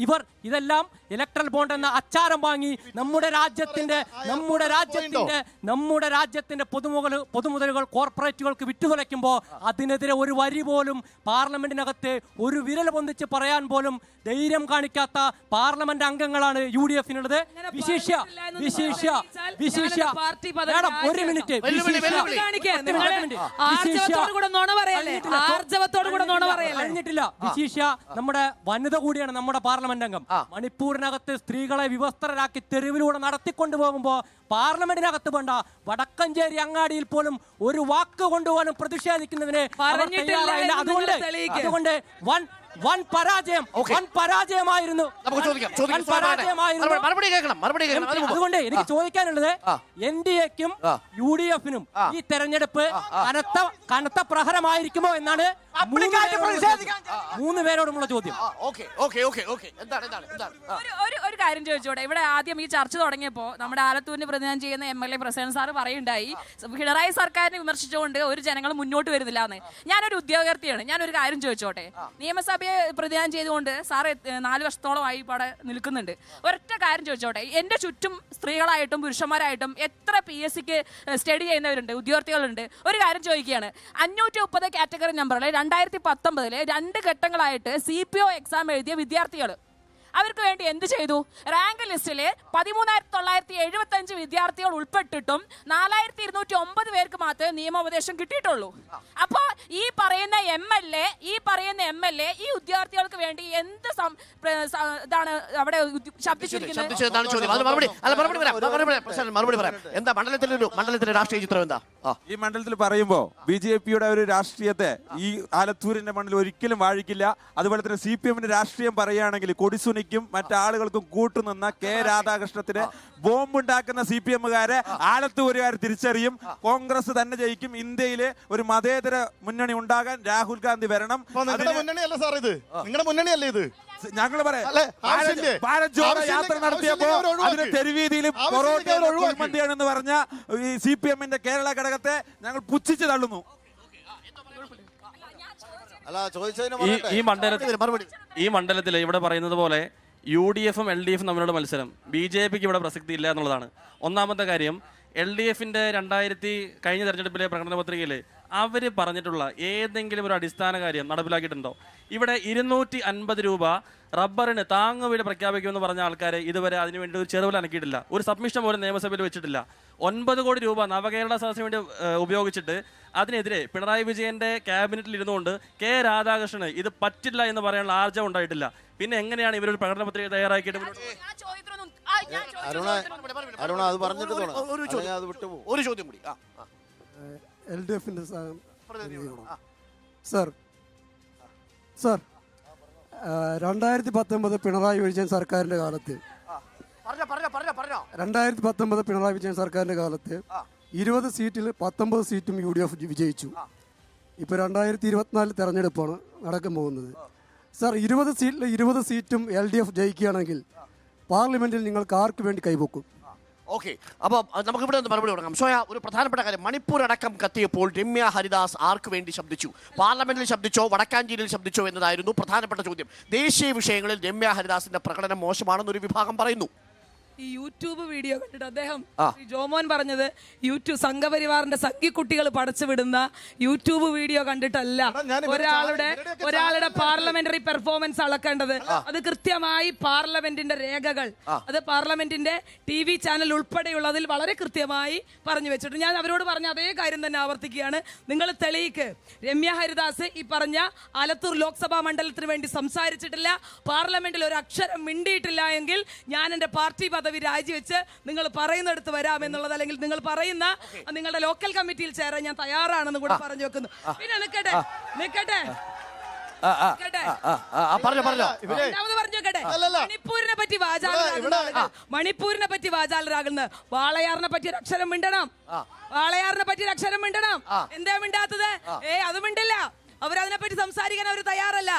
S8: ഇതെല്ലാം ഇലക്ട്രൽ ബോണ്ട് എന്ന അച്ചാരം വാങ്ങി നമ്മുടെ രാജ്യത്തിന്റെ പൊതുമുതൽ മുതലുകൾ കോർപ്പറേറ്റുകൾക്ക് വിറ്റുതുലയ്ക്കുമ്പോൾ അതിനെതിരെ ഒരു വരി പോലും പാർലമെന്റിനകത്ത് ഒരു വിരൽ പൊന്തിച്ച് പറയാൻ പോലും ധൈര്യം കാണിക്കാത്ത പാർലമെന്റ് അംഗങ്ങളാണ് UDF-നുള്ളത്. ഒരു മിനിറ്റ് കഴിഞ്ഞിട്ടില്ല. വിശേഷ നമ്മുടെ വനിത കൂടിയാണ് നമ്മുടെ പാർലമെന്റ് അംഗം. മണിപ്പൂരിനകത്ത് സ്ത്രീകളെ വിവസ്ത്രരാക്കി തെരുവിലൂടെ നടത്തിക്കൊണ്ടു പോകുമ്പോ പാർലമെന്റിനകത്ത് വേണ്ട വടക്കഞ്ചേരി അങ്ങാടിയിൽ പോലും ഒരു വാക്ക് കൊണ്ടുപോകാനും പ്രതിഷേധിക്കുന്നതിന് അതുകൊണ്ട് വൻ പരാജയമായിരുന്നു. അതുകൊണ്ട് എനിക്ക് ചോദിക്കാനുള്ളത് NDA-ക്കും UDF-നും ഈ തെരഞ്ഞെടുപ്പ് കനത്ത പ്രഹരമായിരിക്കുമോ എന്നാണ് മൂന്ന് പേരോടുമുള്ള ചോദ്യം.
S9: ഒരു കാര്യം ചോദിച്ചോട്ടെ, ഇവിടെ ആദ്യം ഈ ചർച്ച തുടങ്ങിയപ്പോ നമ്മുടെ ആലത്തൂരിന് പ്രതിനിധാനം ചെയ്യുന്ന MLA പ്രസിഡന്റ് സാറ് പറയുണ്ടായി പിണറായി സർക്കാരിനെ വിമർശിച്ചുകൊണ്ട് ഒരു ജനങ്ങൾ മുന്നോട്ട് വരുന്നില്ല എന്ന്. ഞാനൊരു ഉദ്യോഗാർത്ഥിയാണ്, ഞാനൊരു കാര്യം ചോദിച്ചോട്ടെ. നിയമസഭയെ പ്രതിനിധാനം ചെയ്തുകൊണ്ട് സാറ് 4 വർഷത്തോളമായി ഇവിടെ നിൽക്കുന്നുണ്ട്. ഒരൊറ്റ കാര്യം ചോദിച്ചോട്ടെ, എന്റെ ചുറ്റും സ്ത്രീകളായിട്ടും പുരുഷന്മാരായിട്ടും എത്ര PSC-ക്ക് സ്റ്റഡി ചെയ്യുന്നവരുണ്ട്, ഉദ്യോഗാർത്ഥികളുണ്ട്. ഒരു കാര്യം ചോദിക്കുകയാണ്, 530 കാറ്റഗറി നമ്പറിൽ 2019 2 ഘട്ടങ്ങളായിട്ട് CPO എക്സാം എഴുതിയ വിദ്യാർത്ഥികൾ അവർക്ക് വേണ്ടി എന്ത് ചെയ്തു? റാങ്ക് ലിസ്റ്റില് 13,975 വിദ്യാർത്ഥികൾ ഉൾപ്പെട്ടിട്ടും 4,209 പേർക്ക് മാത്രമേ നിയമോപദേശം കിട്ടിയിട്ടുള്ളൂ. അപ്പോ ഈ പറയുന്ന MLA ഈ വിദ്യാർത്ഥികൾക്ക് വേണ്ടി എന്ത് ഇതാണ് അവിടെ ശബ്ദിച്ചിരിക്കുന്നത്?
S1: എന്താ മണ്ഡലത്തിലെ രാഷ്ട്രീയ ചിത്രം എന്താ?
S7: ഈ മണ്ഡലത്തിൽ പറയുമ്പോ BJP-യുടെ ഒരു രാഷ്ട്രീയത്തെ ഈ ആലത്തൂരിന്റെ മണ്ഡലം ഒരിക്കലും വാഴിക്കില്ല. അതുപോലെ തന്നെ CPM-ന്റെ രാഷ്ട്രീയം പറയുകയാണെങ്കിൽ കൊടിസുനിക്കും മറ്റാളുകൾക്കും കൂട്ടുനിന്ന K. രാധാകൃഷ്ണത്തിന് ബോംബുണ്ടാക്കുന്ന CPM-കാരെ ആലത്തൂരുകാർ തിരിച്ചറിയും. കോൺഗ്രസ് തന്നെ ജയിക്കും. ഇന്ത്യയിലെ ഒരു മതേതര മുന്നണി ഉണ്ടാകാൻ രാഹുൽ ഗാന്ധി വരണം.
S4: മുന്നണിയല്ല സാർ ഇത്, നിങ്ങളുടെ മുന്നണിയല്ലേ ഇത്?
S7: ഞങ്ങൾ പറയാം, ഭാരത് ജോഡോ യാത്ര നടത്തിയപ്പോ അതിന് തെരുവീതിയിലും പൊറോട്ടയാണെന്ന് പറഞ്ഞ ഈ CPM-ന്റെ കേരള ഘടകത്തെ ഞങ്ങൾ പുച്ഛിച്ച് തള്ളുന്നു.
S10: ഈ മണ്ഡലത്തിൽ ഇവിടെ പറയുന്നത് പോലെ UDF-ഉം LDF-ഉം തമ്മിലുള്ള മത്സരം BJP-ക്ക് ഇവിടെ പ്രസക്തി ഇല്ല എന്നുള്ളതാണ്. ഒന്നാമത്തെ കാര്യം, LDF-ന്റെ കഴിഞ്ഞ തെരഞ്ഞെടുപ്പിലെ പ്രകടന പത്രികയിൽ അവർ പറഞ്ഞിട്ടുള്ള ഏതെങ്കിലും ഒരു അടിസ്ഥാന കാര്യം നടപ്പിലാക്കിയിട്ടുണ്ടോ? ഇവിടെ 250 രൂപ റബ്ബറിന് താങ്ങുവില പ്രഖ്യാപിക്കുമെന്ന് പറഞ്ഞ ആൾക്കാരെ ഇതുവരെ അതിനുവേണ്ടി ഒരു ചെറുവില അനക്കിയിട്ടില്ല. ഒരു സബ്മിഷൻ പോലും നിയമസഭയിൽ വെച്ചിട്ടില്ല. 9 കോടി രൂപ നവകേരള സദസ്സിന് വേണ്ടി ഉപയോഗിച്ചിട്ട് അതിനെതിരെ പിണറായി വിജയന്റെ ക്യാബിനറ്റിൽ ഇരുന്നുകൊണ്ട് K. രാധാകൃഷ്ണന് ഇത് പറ്റില്ല എന്ന് പറയാനുള്ള ആർജവം ഉണ്ടായിട്ടില്ല. പിന്നെ എങ്ങനെയാണ് ഇവരൊരു പ്രകടന പത്രിക തയ്യാറാക്കിയിട്ട്
S1: ഒരു ചോദ്യം കൂടി
S11: LDF-ന്റെ സർ 2019 പിണറായി വിജയൻ സർക്കാരിന്റെ കാലത്ത് 20 സീറ്റിൽ 19 സീറ്റും UDF വിജയിച്ചു. ഇപ്പൊ 2024 തെരഞ്ഞെടുപ്പാണ് നടക്കാൻ പോകുന്നത്. സർ, 20 സീറ്റിൽ 20 സീറ്റും LDF ജയിക്കുകയാണെങ്കിൽ പാർലമെന്റിൽ നിങ്ങൾക്ക് ആർക്ക് വേണ്ടി കൈവക്കും?
S1: ഓക്കെ, അപ്പോൾ നമുക്ക് ഇവിടെ ഒന്ന് മറുപടി കൊടുക്കാം. സോയ, ഒരു പ്രധാനപ്പെട്ട കാര്യം, മണിപ്പൂർ അടക്കം കത്തിയപ്പോൾ രമ്യ ഹരിദാസ് ആർക്ക് വേണ്ടി ശബ്ദിച്ചു? പാർലമെന്റിൽ ശബ്ദിച്ചോ വടക്കാഞ്ചേരിയിൽ ശബ്ദിച്ചോ എന്നതായിരുന്നു പ്രധാനപ്പെട്ട ചോദ്യം. ദേശീയ വിഷയങ്ങളിൽ രമ്യ ഹരിദാസിന്റെ പ്രകടനം മോശമാണെന്നൊരു വിഭാഗം പറയുന്നു.
S2: ഈ യൂട്യൂബ് വീഡിയോ കണ്ടിട്ട് അദ്ദേഹം ജോമോൻ പറഞ്ഞത് സംഘപരിവാറിന്റെ സംഘിക്കുട്ടികൾ പടച്ചുവിടുന്ന യൂട്യൂബ് വീഡിയോ കണ്ടിട്ടല്ല ഒരാളുടെ പാർലമെന്ററി പെർഫോമൻസ് അളക്കേണ്ടത്. അത് കൃത്യമായി പാർലമെന്റിന്റെ രേഖകൾ, അത് പാർലമെന്റിന്റെ TV ചാനൽ ഉൾപ്പെടെയുള്ളതിൽ വളരെ കൃത്യമായി പറഞ്ഞു വെച്ചിട്ട് ഞാൻ അവരോട് പറഞ്ഞ അതേ കാര്യം തന്നെ ആവർത്തിക്കുകയാണ്. നിങ്ങൾ തെളിയിക്ക്, രമ്യ ഹരിദാസ് ഈ പറഞ്ഞ ആലത്തൂർ ലോക്സഭാ മണ്ഡലത്തിന് വേണ്ടി സംസാരിച്ചിട്ടില്ല, പാർലമെന്റിൽ ഒരു അക്ഷരം മിണ്ടിയിട്ടില്ല എങ്കിൽ ഞാൻ എന്റെ പാർട്ടി പദവി രാജിവെച്ച് നിങ്ങൾ പറയുന്നിടത്ത് വരാമെന്നുള്ളത്, അല്ലെങ്കിൽ നിങ്ങൾ പറയുന്ന നിങ്ങളുടെ ലോക്കൽ കമ്മിറ്റിയിൽ ചേരാൻ ഞാൻ തയ്യാറാണെന്ന് കൂടെ പറഞ്ഞു വെക്കുന്നു. പിന്നെ നിൽക്കട്ടെ മണിപ്പൂരിനെ പറ്റി വാചാലരാകുന്ന വാളയാറിനെ പറ്റി ഒരു അക്ഷരം മിണ്ടണം. എന്താ മിണ്ടാത്തത്? അത് മിണ്ടില്ല. അവരതിനെപ്പറ്റി സംസാരിക്കാൻ അവർ തയ്യാറല്ല.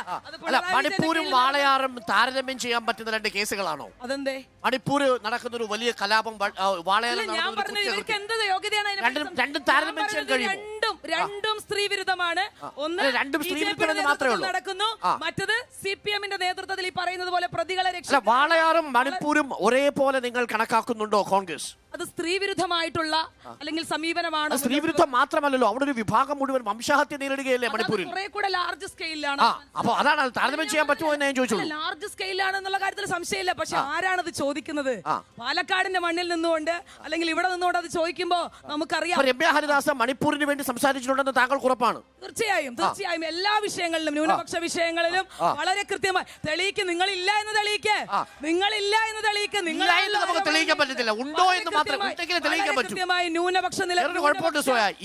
S1: മണിപ്പൂരും വാളയാറും താരതമ്യം ചെയ്യാൻ പറ്റുന്ന 2 കേസുകളാണോ?
S2: അതെന്തേ?
S1: മണിപ്പൂർ നടക്കുന്ന ഒരു വലിയ കലാപം,
S2: രണ്ടും സ്ത്രീ വിരുദ്ധമാണ്. ഒന്ന് നടക്കുന്നു, മറ്റത് CPM-ന്റെ നേതൃത്വത്തിൽ ഈ പറയുന്നത് പോലെ പ്രതികളെ രക്ഷിക്കും.
S1: വാളയാറും മണിപ്പൂരും ഒരേപോലെ നിങ്ങൾ കണക്കാക്കുന്നുണ്ടോ കോൺഗ്രസ്?
S2: അത് സ്ത്രീ വിരുദ്ധമായിട്ടുള്ള അല്ലെങ്കിൽ സമീപനമാണ്.
S1: സ്ത്രീവിരുദ്ധം മാത്രമല്ലല്ലോ, അവിടെ ഒരു വിഭാഗം മുഴുവൻ വംശഹത്യ നേരിടുകയല്ലേ മണിപ്പൂരിൽ.
S2: കുറെ കൂടെ ലാർജ് സ്കെയിലാണ്.
S1: അപ്പൊ അതാണ് അത് താരതമ്യം ചെയ്യാൻ പറ്റുമോ എന്ന് ഞാൻ ചോദിച്ചു.
S2: ലാർജ് സ്കെയിലാണെന്നുള്ള കാര്യത്തിൽ സംശയമില്ല. പക്ഷെ ആരാണത് ചോദിക്കുന്നത്? പാലക്കാടിന്റെ മണ്ണിൽ നിന്നുകൊണ്ട് അല്ലെങ്കിൽ ഇവിടെ നിന്നുകൊണ്ട് അത് ചോദിക്കുമ്പോ നമുക്കറിയാം.
S1: രമ്യ ഹരിദാസ് മണിപ്പൂരിന് വേണ്ടി സംസാരിച്ചിട്ടുണ്ടെന്ന് താങ്കൾക്ക് ഉറപ്പാണ്?
S2: തീർച്ചയായും തീർച്ചയായും എല്ലാ വിഷയങ്ങളിലും ന്യൂനപക്ഷ വിഷയങ്ങളിലും വളരെ കൃത്യമായി തെളിയിക്ക്. നിങ്ങളില്ല എന്ന് തെളിയിക്ക്, നിങ്ങളില്ല എന്ന് തെളിയിക്ക്.
S1: നമുക്ക് തെളിയിക്കാൻ പറ്റത്തില്ല. ഉണ്ടോ എന്ന് മാത്രം തെളിയിക്കാൻ പറ്റും.
S2: ന്യൂനപക്ഷ നില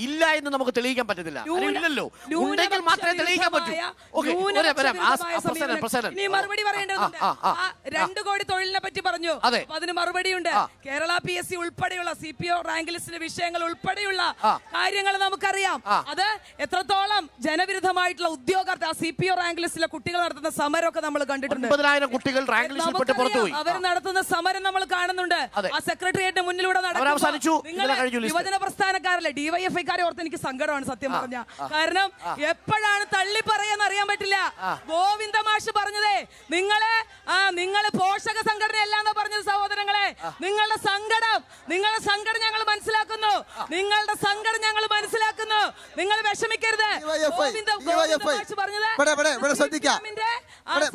S1: ഇല്ല എന്ന് നമുക്ക് തെളിയിക്കാൻ പറ്റത്തില്ല. ഇല്ലല്ലോ, ഉണ്ടെങ്കിൽ മാത്രമേ തെളിയിക്കാൻ പറ്റൂ.
S2: ഇനി മറുപടി പറയേണ്ടതുണ്ട്. 2 കോടി തൊഴിലിനെ പറ്റി പറഞ്ഞു, അതിന് മറുപടിയുണ്ട്. കേരള PSC ഉൾപ്പെടെയുള്ള CPO റാങ്ക് ലിസ്റ്റിലെ വിഷയങ്ങൾ ഉൾപ്പെടെയുള്ള കാര്യങ്ങൾ നമുക്കറിയാം. അത് എത്രത്തോളം ജനവിരുദ്ധമായിട്ടുള്ള ഉദ്യോഗാർത്ഥി CPO റാങ്ക് ലിസ്റ്റിലെ കുട്ടികൾ നടത്തുന്ന സമരമൊക്കെ നമ്മൾ കണ്ടിട്ടുണ്ട്.
S1: 9,000 കുട്ടികൾ റാങ്ക് ലിസ്റ്റിൽ പെട്ട് പുറത്തുപോയി.
S2: അവർ നടത്തുന്ന സമരം നമ്മൾ കാണുന്നുണ്ട്. ആ സെക്രട്ടേറിയറ്റിന് മുന്നിലൂടെ യുവജന പ്രസ്ഥാനക്കാരല്ലേ, DYFIക്കാരെ ഓർത്ത് എനിക്ക് സങ്കടമാണ് സത്യം പറഞ്ഞ. കാരണം എപ്പോഴാണ് തള്ളി പറയാന്ന് അറിയാൻ പറ്റില്ല. ഗോവിന്ദ മാഷ് പറഞ്ഞതേ നിങ്ങള് പോഷക സംഘടനയല്ലാന്ന് പറഞ്ഞത്. സഹോദരങ്ങളെ, നിങ്ങളുടെ സങ്കടം ഞങ്ങൾ മനസ്സിലാക്കുന്നു. നിങ്ങളുടെ സങ്കടം ഞങ്ങൾ മനസ്സിലാക്കുന്നു. നിങ്ങൾ വിഷമിക്കരുത്. ഗോവിന്ദ മാഷ് പറഞ്ഞത്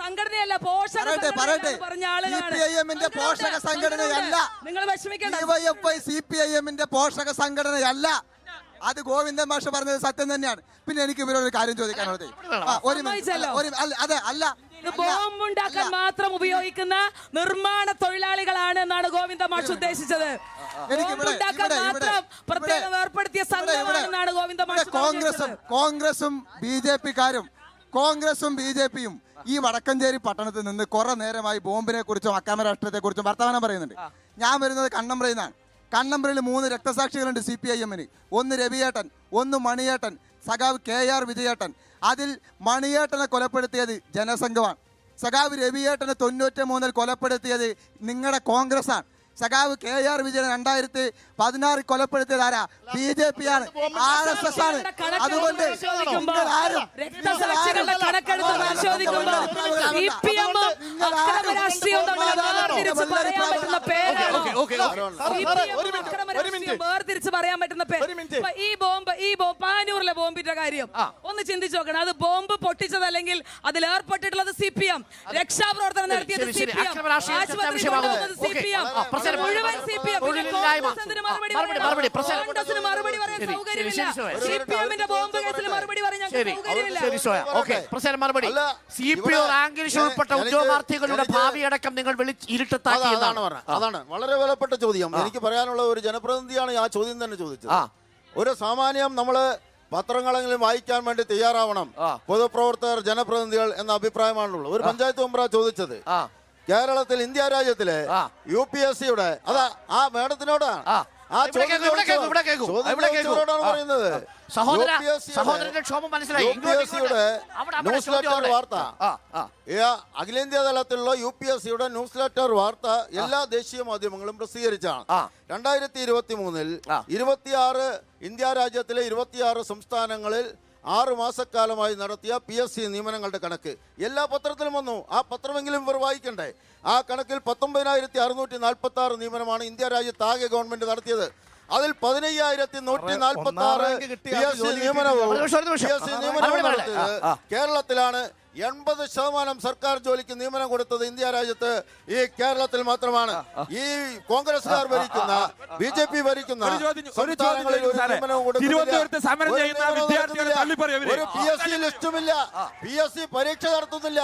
S2: സംഘടനയല്ല, പോഷക പറഞ്ഞ ആളുകളാണ്.
S12: പോഷക സംഘടനയല്ല.
S2: നിങ്ങൾ വിഷമിക്കേണ്ട.
S12: CPIM-ന്റെ പോഷക സംഘടനയല്ല. അത് ഗോവിന്ദൻ മാഷ് പറഞ്ഞത് സത്യം തന്നെയാണ്. പിന്നെ എനിക്ക് ഇവരോട് ഒരു കാര്യം ചോദിക്കാനുള്ളത്,
S2: ബോംബുണ്ടാക്കാൻ മാത്രം ഉപയോഗിക്കുന്ന നിർമ്മാണ തൊഴിലാളികളാണ് എന്നാണ് ഗോവിന്ദ മാഷ് ഉദ്ദേശിച്ചത്. പ്രത്യേകം ഏർപ്പെടുത്തിയ സംഘമാണെന്നാണ് ഗോവിന്ദ മാഷ്.
S12: കോൺഗ്രസും BJP-യും ഈ വടക്കഞ്ചേരി പട്ടണത്തിൽ നിന്ന് കുറെ നേരമായി ബോംബിനെ കുറിച്ചും അക്രമ രാഷ്ട്രീയത്തെ കുറിച്ചും വർത്തമാനം പറയുന്നുണ്ട്. ഞാൻ വരുന്നത് കണ്ണമ്പ്രയിൽ നിന്നാണ്. കണ്ണമ്പ്രയിൽ 3 രക്തസാക്ഷികളുണ്ട് CPIM-ന്. ഒന്ന് രവിയേട്ടൻ, ഒന്ന് മണിയേട്ടൻ, സഖാവ് KR വിജയേട്ടൻ. അതിൽ മണിയേട്ടനെ കൊലപ്പെടുത്തിയത് ജനസംഘമാണ്. സഖാവ് രവിയേട്ടനെ 93-ൽ കൊലപ്പെടുത്തിയത് നിങ്ങളുടെ കോൺഗ്രസ്സാണ്. സഖാവ് KR വിജയൻ 2016 കൊലപ്പെടുത്തിയത് ആരാ? BJP-യാണ്, RSS ആണ്. അതുകൊണ്ട്
S2: വേർതിരിച്ച് പറയാൻ പറ്റുന്ന പേര്. ഈ ബോംബ് പാനൂരിലെ ബോംബിന്റെ കാര്യം ഒന്ന് ചിന്തിച്ചു നോക്കണം. അത് ബോംബ് പൊട്ടിച്ചതല്ലെങ്കിൽ അതിൽ ഏർപ്പെട്ടിട്ടുള്ളത് CPM, രക്ഷാപ്രവർത്തനം നടത്തിയത് CPM, ആശുപത്രി കൊണ്ടുവന്നത് CPM, മുഴുവൻ CPM. മറുപടി പറയാൻ സൗകര്യമില്ല. CPM-ന്റെ ബോംബ് കേസിൽ മറുപടി പറയാൻ സൗകര്യമില്ല.
S1: CPO റാങ്ക് ലിസ്റ്റിൽ ഉൾപ്പെട്ട ഉദ്യോഗാർത്ഥികളുടെ ഭാവി അടക്കം നിങ്ങൾ ഇരുട്ടത്താക്കി.
S3: അതാണ് വളരെ വിലപ്പെട്ട ചോദ്യം. എനിക്ക് പറയാനുള്ള ഒരു ജനപ്രതിനിധിയാണ് ആ ചോദ്യം തന്നെ ചോദിച്ചത്. ഒരു സാമാന്യം നമ്മള് പത്രങ്ങളെങ്കിലും വായിക്കാൻ വേണ്ടി തയ്യാറാവണം പൊതുപ്രവർത്തകർ, ജനപ്രതിനിധികൾ എന്ന അഭിപ്രായമാണുള്ളത്. ഒരു പഞ്ചായത്ത് മെമ്പറാ ചോദിച്ചത്. കേരളത്തിൽ ഇന്ത്യ രാജ്യത്തിലെ UPSC-യുടെ അതാ ആ മേഡത്തിനോടാണ് പറയുന്നത്.
S1: സഹോദരന്റെ ക്ഷോഭം മനസ്സിലായി.
S3: ന്യൂസ് ലെറ്റർ വാർത്ത, അഖിലേന്ത്യാ തലത്തിലുള്ള UPSC-യുടെ ന്യൂസ് ലെറ്റർ വാർത്ത എല്ലാ ദേശീയ മാധ്യമങ്ങളും പ്രസിദ്ധീകരിച്ചാണ്. 2023-ൽ 26 ഇന്ത്യ രാജ്യത്തിലെ 26 സംസ്ഥാനങ്ങളിൽ 6 മാസക്കാലമായി നടത്തിയ PSC നിയമനങ്ങളുടെ കണക്ക് എല്ലാ പത്രത്തിലും വന്നു. ആ പത്രമെങ്കിലും ഇവർ വായിക്കണ്ടേ? ആ കണക്കിൽ 19,646 നിയമനമാണ് ഇന്ത്യ രാജ്യത്ത് ആകെ ഗവൺമെന്റ് നടത്തിയത്. അതിൽ 15,146 PSC നിയമനവും നടത്തിയത് കേരളത്തിലാണ്. 80% സർക്കാർ ജോലിക്ക് നിയമനം കൊടുത്തത് ഇന്ത്യ രാജ്യത്ത് ഈ കേരളത്തിൽ മാത്രമാണ്. ഈ കോൺഗ്രസ്സുകാർ ഭരിക്കുന്ന BJP ഭരിക്കുന്ന സംസ്ഥാനങ്ങളിൽ ഒരു നിയമനവും കൊടുത്തില്ല. ഒരു PSC ലിസ്റ്റുമില്ല. PSC പരീക്ഷ നടത്തുന്നില്ല.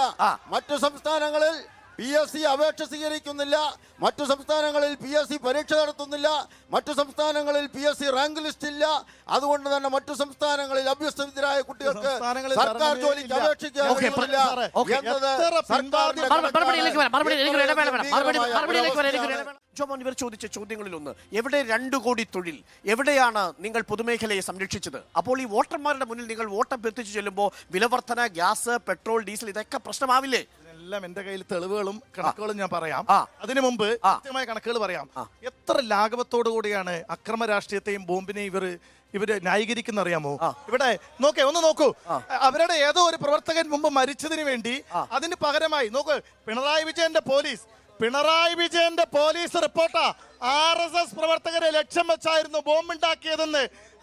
S3: മറ്റു സംസ്ഥാനങ്ങളിൽ PSC അപേക്ഷ സ്വീകരിക്കുന്നില്ല. മറ്റു സംസ്ഥാനങ്ങളിൽ PSC പരീക്ഷ നടത്തുന്നില്ല. മറ്റു സംസ്ഥാനങ്ങളിൽ PSC റാങ്ക് ലിസ്റ്റ് ഇല്ല. അതുകൊണ്ട് തന്നെ മറ്റു സംസ്ഥാനങ്ങളിൽ അഭ്യസ്തവിദ്യരായ കുട്ടികൾക്ക് സർക്കാർ ജോലിക്ക് അപേക്ഷിക്കാൻ
S1: ജോമോൻ, ഇവർ ചോദിച്ച ചോദ്യങ്ങളിലൊന്ന്, എവിടെ 2 കോടി തൊഴിൽ? എവിടെയാണ് നിങ്ങൾ പൊതുമേഖലയെ സംരക്ഷിച്ചത്? അപ്പോൾ ഈ വോട്ടർമാരുടെ മുന്നിൽ നിങ്ങൾ വോട്ട് അഭ്യർത്ഥിച്ചു ചെല്ലുമ്പോൾ വിലവർധന, ഗ്യാസ്, പെട്രോൾ, ഡീസൽ ഇതൊക്കെ പ്രശ്നമാവില്ലേ?
S4: എല്ലാം എന്റെ കയ്യിൽ തെളിവുകളും കണക്കുകളും ഞാൻ പറയാം. അതിനു മുമ്പ് കൃത്യമായ കണക്കുകൾ പറയാം. എത്ര ലാഘവത്തോടു കൂടിയാണ് അക്രമ രാഷ്ട്രീയത്തെയും ബോംബിനെയും ഇവര് ന്യായീകരിക്കുന്ന അറിയാമോ? ഇവിടെ ഒന്ന് നോക്കൂ. അവരുടെ ഏതോ ഒരു പ്രവർത്തകൻ മുമ്പ് മരിച്ചതിന് വേണ്ടി അതിന് പകരമായി നോക്ക്, പിണറായി വിജയന്റെ പോലീസ് പിണറായി വിജയന്റെ പോലീസ് റിപ്പോർട്ടാ RSS പ്രവർത്തകരെ ലക്ഷ്യം വെച്ചായിരുന്നു ബോംബുണ്ടാക്കിയതെന്ന്.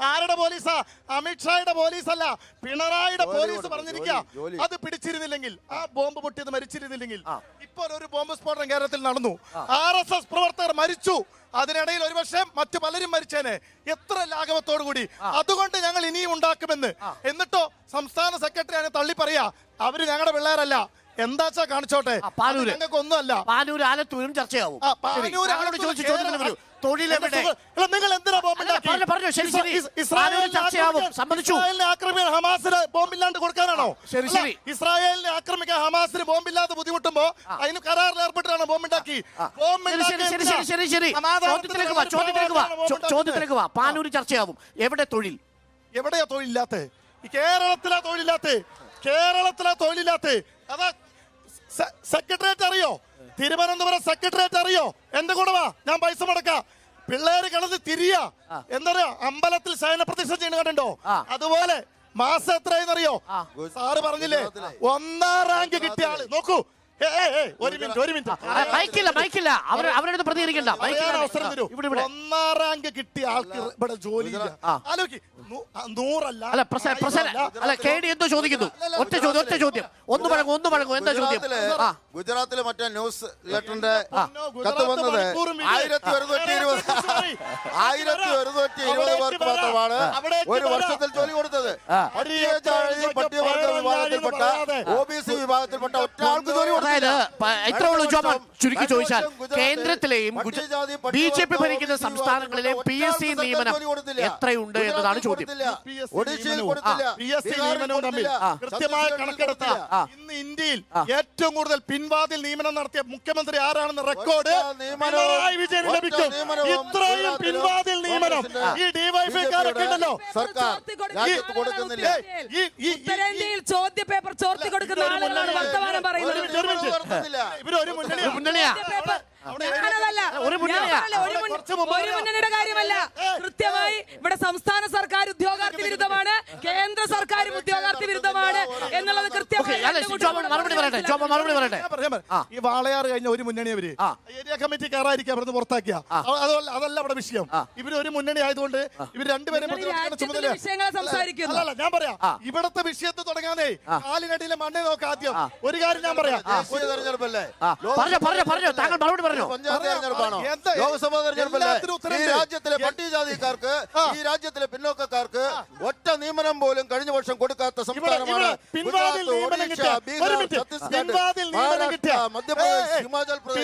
S4: ആരുടെ പോലീസാ? അമിത്ഷായുടെ പോലീസല്ല, പിണറായിയുടെ പോലീസ് പറഞ്ഞിരിക്കുക. അത് പിടിച്ചിരുന്നില്ലെങ്കിൽ, ആ ബോംബ് പൊട്ടിയത് മരിച്ചിരുന്നില്ലെങ്കിൽ ഇപ്പോൾ ഒരു ബോംബ് സ്ഫോടനം കേരളത്തിൽ നടന്നു. RSS പ്രവർത്തകർ മരിച്ചു. അതിനിടയിൽ ഒരുപക്ഷെ മറ്റു പലരും മരിച്ചേനെ. എത്ര ലാഘവത്തോടു കൂടി. അതുകൊണ്ട് ഞങ്ങൾ ഇനിയും ഉണ്ടാക്കുമെന്ന്. എന്നിട്ടോ സംസ്ഥാന സെക്രട്ടറി അതിനെ തള്ളി പറയാ അവര് ഞങ്ങളുടെ പിള്ളേരല്ല. എന്താച്ചാ കാണിച്ചോട്ടെ, ഞങ്ങൾക്ക് ഒന്നുമല്ല.
S1: പാനൂർ ആലത്തൂരും ചർച്ചയാവും.
S4: നിങ്ങൾ എന്തിനാ ഹമാസിന് ബോംബില്ലാണ്ട് കൊടുക്കാനാണോ? ഇസ്രായേലിനെ ആക്രമിക്കാൻ ഹമാസിന് ബോംബില്ലാതെ ബുദ്ധിമുട്ടുമ്പോ അതിന് കരാറിൽ ഏർപ്പെട്ടാണ് ബോംബുണ്ടാക്കി.
S1: ചോദ്യത്തിലേക്ക് വാ. പാനൂർ ചർച്ചയാവും. എവിടെ തൊഴിൽ?
S4: എവിടെയാ തൊഴിലില്ലാത്ത? കേരളത്തിലാ തൊഴിലില്ലാത്ത. കേരളത്തിലാ തൊഴിലില്ലാത്ത. അതാ സെക്രട്ടേറിയറ്റ് അറിയോ? തിരുവനന്തപുരം സെക്രട്ടേറിയറ്റ് അറിയോ? എന്റെ കൂടെ വാ, ഞാൻ പൈസ മുടക്കാം. പിള്ളേര് കിടന്ന് തിരിയാ. എന്തറിയോ? അമ്പലത്തിൽ ശയനപ്രതിഷ്ഠ ചെയ്യുന്ന കണ്ടോ? അതുപോലെ മാസം എത്രയെന്നറിയോ? സാറ് പറഞ്ഞില്ലേ 1ാം റാങ്ക് കിട്ടിയ ആള്. നോക്കൂ, ഒരു മിനിറ്റ്.
S1: മൈക്കില്ല, അവരുടെ പ്രതികരിക്കണ്ട.
S4: 1ാം റാങ്ക് കിട്ടിയ ആൾക്ക് ഇവിടെ ജോലി ആലോചിക്ക്. 100
S1: അല്ല. KD എന്തോ ചോദിക്കുന്നു. ഒറ്റ ചോദ്യം. ഒന്ന് പഴങ്ങും. എന്താ ചോദ്യം?
S3: ഗുജറാത്തിലെ മറ്റേ ന്യൂസ് ലെറ്ററിന്റെ കത്ത് വന്നത് 1120 പേർക്ക് മാത്രമാണ് ഒരു വർഷത്തിൽ ജോലി കൊടുത്തത്. പട്ടികവർഗ വിഭാഗത്തിൽപ്പെട്ട OBC വിഭാഗത്തിൽപ്പെട്ട ഒറ്റ ആൾക്ക് ജോലി കൊടുത്തത്.
S1: ഇത്ര ഉള്ളൂ ജോമോൻ. ചുരുക്കി ചോദിച്ചാൽ കേന്ദ്രത്തിലെയും BJP ഭരിക്കുന്ന സംസ്ഥാനങ്ങളിലെ PSC നിയമനം എത്രയുണ്ട് എന്നതാണ് ചോദ്യം.
S3: ഒഡീഷയിൽ കൊടുത്തില്ല.
S4: PSC നിയമനവും തമ്മിൽ കൃത്യമായ കണക്കെടുത്ത ഇന്ന് ഇന്ത്യയിൽ ഏറ്റവും കൂടുതൽ പിൻവാതിൽ നിയമനം നടത്തിയ മുഖ്യമന്ത്രി ആരാണെന്ന് റെക്കോർഡ് പിണറായി വിജയന് ലഭിക്കും. ഇത്രയും പിൻവാതിൽ നിയമനം ഈ ഡിവൈഎഫ്ഐക്കാരൊക്കെ ഉണ്ടല്ലോ.
S3: സർക്കാർ രാജ്യത്ത് കൊടുക്കുന്നില്ല.
S2: ഉത്തരേന്ത്യയിൽ ചോദ്യ പേപ്പർ ചോർത്തി കൊടുക്കുന്ന ആളുകളാണ് വർത്തമാനം പറയുന്നത്.
S4: ഇവരൊരു മുന്നണിയാ.
S2: ഒരു മുന്നണിയുടെ കാര്യമല്ല. കൃത്യമായി ഇവിടെ സംസ്ഥാന സർക്കാർ ഉദ്യോഗാർത്ഥി വിരുദ്ധമാണ്, കേന്ദ്ര സർക്കാരും ഉദ്യോഗാർത്ഥി വിരുദ്ധമാണ് എന്നുള്ളത് കൃത്യമായി.
S4: ഈ വാളയാർ കഴിഞ്ഞ ഒരു മുന്നണി അവര് ഏരിയ കമ്മിറ്റി കയറാതിരിക്കുക അവിടുന്ന് പുറത്താക്കിയ. അതല്ല ഇവിടെ വിഷയം. ഇവര് ഒരു മുന്നണി ആയതുകൊണ്ട് ഇവർ രണ്ടുപേരും അല്ല. ഞാൻ പറയാം, ഇവിടത്തെ വിഷയത്തിൽ തുടങ്ങാനേ കാലിനടിയിലെ മണ്ണെ നോക്കാം. ആദ്യം ഒരു കാര്യം ഞാൻ പറയാം.
S3: തെരഞ്ഞെടുപ്പല്ലേ?
S1: താങ്കൾ മറുപടി പറഞ്ഞു.
S3: പഞ്ചായത്ത് തെരഞ്ഞെടുപ്പാണോ? ലോക്സഭാ തെരഞ്ഞെടുപ്പല്ലേ? ഈ രാജ്യത്തിലെ പട്ടികജാതിക്കാർക്ക്, ഈ രാജ്യത്തിലെ പിന്നോക്കക്കാർക്ക് ഒറ്റ നിയമനം പോലും കഴിഞ്ഞ വർഷം കൊടുക്കാത്ത സംസ്ഥാനമാണ് ഗുജറാത്ത്, ഒഡീഷ, ബീഹാർ, ഛത്തീസ്ഗഡ്, മഹാരാഷ്ട്ര, മധ്യപ്രദേശ്, ഹിമാചൽ പ്രദേശ്.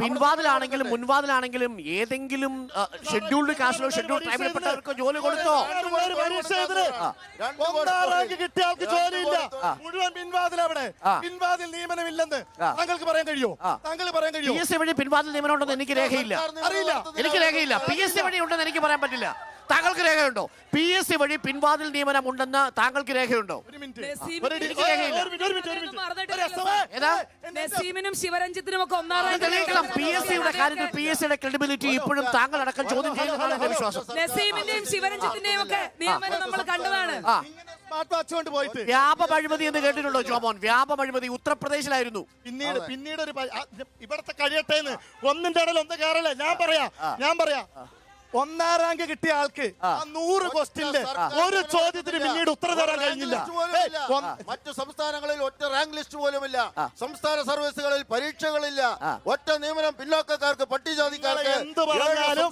S1: പിൻവാതിലാണെങ്കിലും മുൻവാതിലാണെങ്കിലും ഏതെങ്കിലും ഷെഡ്യൂൾഡ് കാസ്റ്റിലോ ഷെഡ്യൂൾഡ് ട്രൈബിൽപ്പെട്ടവർക്ക് ജോലി കൊടുത്തോ?
S4: കിട്ടിയ ആൾക്ക് ജോലിയില്ല. മുഴുവൻ പിൻവാതിൽ. അവിടെ പിൻവാതിൽ നിയമനമില്ലെന്ന് താങ്കൾക്ക് പറയാൻ കഴിയുമോ? താങ്കൾ പറയാൻ കഴിയുമോ?
S1: PSC വഴി പിൻവാതിൽ നിയമനം ഉണ്ടെന്ന് എനിക്ക് രേഖയില്ല. എനിക്ക് രേഖയില്ല. PSC വഴി ഉണ്ടെന്ന് എനിക്ക് പറയാൻ പറ്റില്ല. താങ്കൾക്ക് രേഖയുണ്ടോ? PSC വഴി പിൻവാതിൽ നിയമനം ഉണ്ടെന്ന് താങ്കൾക്ക് രേഖയുണ്ടോ?
S2: നസീമിനും ശിവരഞ്ജിത്തിനും ഒക്കെ
S1: തെളിയിക്കണം. PSCയുടെ കാര്യത്തിൽ PSCയുടെ ക്രെഡിബിലിറ്റി ഇപ്പോഴും താങ്കൾ അടക്കം ചോദ്യം ചെയ്യുന്നതാണ് എന്റെ വിശ്വാസം.
S2: നസീമിന്റെയും ശിവരഞ്ജിത്തിന്റെയും ഒക്കെ നിയമനം നമ്മൾ കണ്ടതാണ്.
S1: വ്യാപക അഴിമതി എന്ന് കേട്ടിട്ടുണ്ടോ ജോമോൻ? വ്യാപക അഴിമതി ഉത്തർപ്രദേശിലായിരുന്നു.
S4: പിന്നീട് ഒരു ഇവിടത്തെ കഴിയട്ടെ എന്ന് ഒന്നിന്റെ ഇടയിൽ ഒന്ന് കയറല്ലേ. ഞാൻ പറയാ 1ാം റാങ്ക് കിട്ടിയ ആൾക്ക് 100 ക്വസ്റ്റ്യനില് ഒരു ചോദ്യത്തിന് പിന്നീട് ഉത്തരം തരാൻ കഴിഞ്ഞില്ല.
S3: മറ്റു സംസ്ഥാനങ്ങളിൽ ഒറ്റ റാങ്ക് ലിസ്റ്റ് പോലുമില്ല. സംസ്ഥാന സർവീസുകളിൽ പരീക്ഷകളില്ല. ഒറ്റ നിയമനം പിന്നോക്കക്കാർക്ക്, പട്ടികജാതിക്കാർക്ക്.
S4: എന്ത് പറഞ്ഞാലും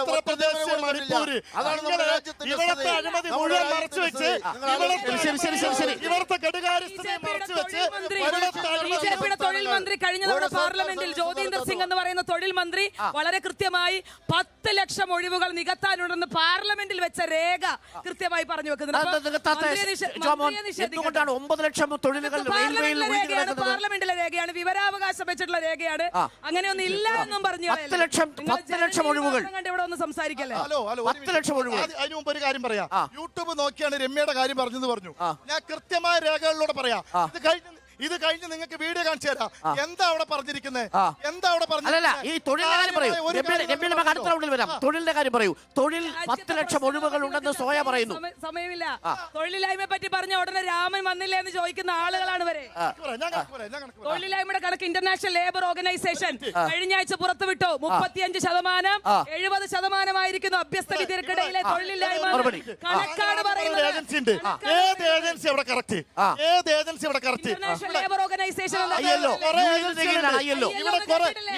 S4: ഉത്തർപ്രദേശ്, മണിപ്പൂര് ഇവിടത്തെ അഴിമതി മുഴുവൻ മറച്ചു വെച്ച്, ഇവിടത്തെ കെടുകാര്യസ്ഥതയെ മറച്ചു വെച്ച്
S2: BJPയുടെ തൊഴിൽ മന്ത്രി കഴിഞ്ഞ തവണ പാർലമെന്റിൽ ജ്യോതിന്ദർ സിംഗ് എന്ന് പറയുന്ന തൊഴിൽ മന്ത്രി വളരെ കൃത്യമായി 10 ലക്ഷം ഒഴിവുകൾ നികത്താനുണ്ടെന്ന് പാർലമെന്റിൽ വെച്ച രേഖ കൃത്യമായി പറഞ്ഞു വെക്കുന്നുണ്ട്.
S1: എന്തുകൊണ്ടാണ് 9 ലക്ഷം തൊഴിലുകൾ
S2: പാർലമെന്റിലെ രേഖയാണ്, വിവരാവകാശം വെച്ചിട്ടുള്ള രേഖയാണ്. അങ്ങനെയൊന്നും ഇല്ല എന്നും പറഞ്ഞു.
S1: 10 ലക്ഷം ഒഴിവുകൾ
S2: ഇവിടെ ഒന്ന് സംസാരിക്കല്ലേ?
S1: 10 ലക്ഷം ഒഴിവുകൾ.
S4: അതിന് മുമ്പ് ഒരു കാര്യം പറയാം. യൂട്യൂബ് നോക്കിയാണ് രമ്യയുടെ കാര്യം പറഞ്ഞു. ഞാൻ കൃത്യമായ രേഖകളിലൂടെ പറയാം. ഇത് കഴിഞ്ഞ് നിങ്ങൾക്ക് വീഡിയോ കാണിച്ചു തരാം. എന്താ അവിടെ പറഞ്ഞിരിക്കുന്നത്? എന്താ അവിടെ
S1: അല്ലല്ല, ഈ തൊഴിലിന്റെ കാര്യം പറയൂ. രമ്യ, നമുക്ക് അടുത്ത റൗണ്ടിൽ വരാം. തൊഴിലിന്റെ കാര്യം പറയൂ. തൊഴിൽ 10 ലക്ഷം ഒഴിവുകൾ ഉണ്ടെന്ന് സോയ പറയുന്നു.
S2: സമയമില്ല. തൊഴിലില്ലായ്മയെ പറ്റി പറഞ്ഞ ഉടനെ രാമൻ വന്നില്ല എന്ന് ചോദിക്കുന്ന ആളുകളാണ് ഇവരെ. തൊഴിലില്ലായ്മയുടെ കണക്ക് ഇന്റർനാഷണൽ ലേബർ ഓർഗനൈസേഷൻ കഴിഞ്ഞ ആഴ്ച പുറത്തുവിട്ടു. 35%, 70% അഭ്യസ്ത വിദ്യർക്കിടയിലെ തൊഴിലില്ലായ്മ കണക്കാണ് പറയുന്നത്.
S4: ഏത് ഏജൻസി അവിടെ കറക്റ്റ്? ഏത് ഏജൻസി അവിടെ കറക്റ്റ്?
S2: ഇന്റർനാഷണൽ ലേബർ ഓർഗനൈസേഷൻ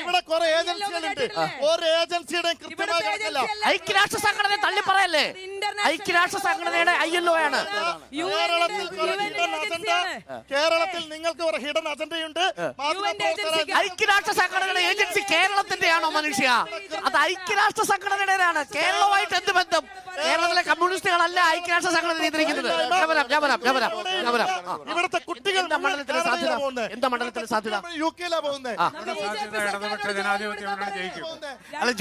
S4: ഇവിടെ കുറെ ഏജൻസികളുണ്ട്. ഒരു ഏജൻസിയുടെയും കൃത്യമായ കണക്കല്ല.
S1: ഐക്യരാഷ്ട്ര സംഘടന തള്ളി പറയല്ലേ? ഐക്യരാഷ്ട്ര സംഘടനയുടെ ILO ആണ്.
S4: കേരളത്തിൽ നിങ്ങൾക്ക് ഒരു ഹിഡൻ അജണ്ടയുണ്ട്.
S1: ഐക്യരാഷ്ട്ര സംഘടനയുടെ ഏജൻസി കേരളത്തിന്റെയാണോ മനുഷ്യ? അത് ഐക്യരാഷ്ട്ര സംഘടനയുടേതാണ്. കേരളവുമായിട്ട് എന്ത് ബന്ധം? കേരളത്തിലെ കമ്മ്യൂണിസ്റ്റുകളല്ല ഐക്യരാഷ്ട്ര സംഘടന നിയന്ത്രിക്കുന്നത്.
S4: ഇവിടുത്തെ കുട്ടികൾ
S1: എന്താ മണ്ഡലത്തിലെ സാധ്യത?
S4: UK-ലാ പോകുന്നത്.
S1: അല്ല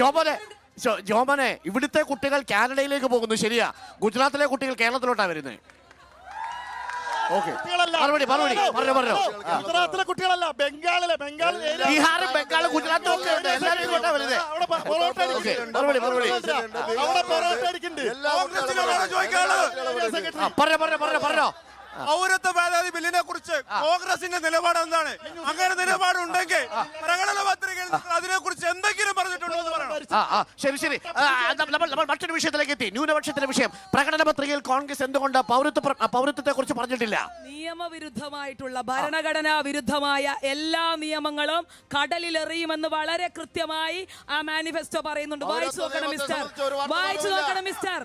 S1: ജോമനെ, ഇവിടുത്തെ കുട്ടികൾ കാനഡയിലേക്ക് പോകുന്നു, ശരിയാ. ഗുജറാത്തിലെ കുട്ടികൾ കേരളത്തിലോട്ടാ വരുന്നത്. പറഞ്ഞോ.
S4: ഗുജറാത്തിലെ കുട്ടികളല്ല, ബംഗാളിലെ
S1: ബീഹാർ, ബംഗാൾ, ഗുജറാത്തും ഒക്കെ എല്ലാവരും ഇങ്ങോട്ടാ വരുന്നത്. പറഞ്ഞോ.
S7: പൗരത്വ ഭേദഗതി ബില്ലിനെ കുറിച്ച് കോൺഗ്രസിന്റെ നിലപാട് എന്താണ്? അങ്ങനെ നിലപാടുണ്ടെങ്കിൽ പ്രകടന പത്രികയിൽ അതിനെ കുറിച്ച് എന്തെങ്കിലും പറഞ്ഞിട്ടുണ്ടോ എന്ന് പറയണം.
S1: ശരി. നമ്മൾ മറ്റൊരു വിഷയത്തിലേക്ക് എത്തി. ന്യൂനപക്ഷത്തിന്റെ വിഷയം. പ്രകടന പത്രികയിൽ കോൺഗ്രസ് എന്തുകൊണ്ട് പൗരത്വത്തെ കുറിച്ച് പറഞ്ഞിട്ടില്ല?
S2: നിയമവിരുദ്ധമായിട്ടുള്ള, ഭരണഘടനാ വിരുദ്ധമായ എല്ലാ നിയമങ്ങളും കടലിലെറിയുമെന്ന് വളരെ കൃത്യമായി ആ മാനിഫെസ്റ്റോ പറയുന്നുണ്ട്. വായിച്ചു നോക്കണം മിസ്റ്റർ.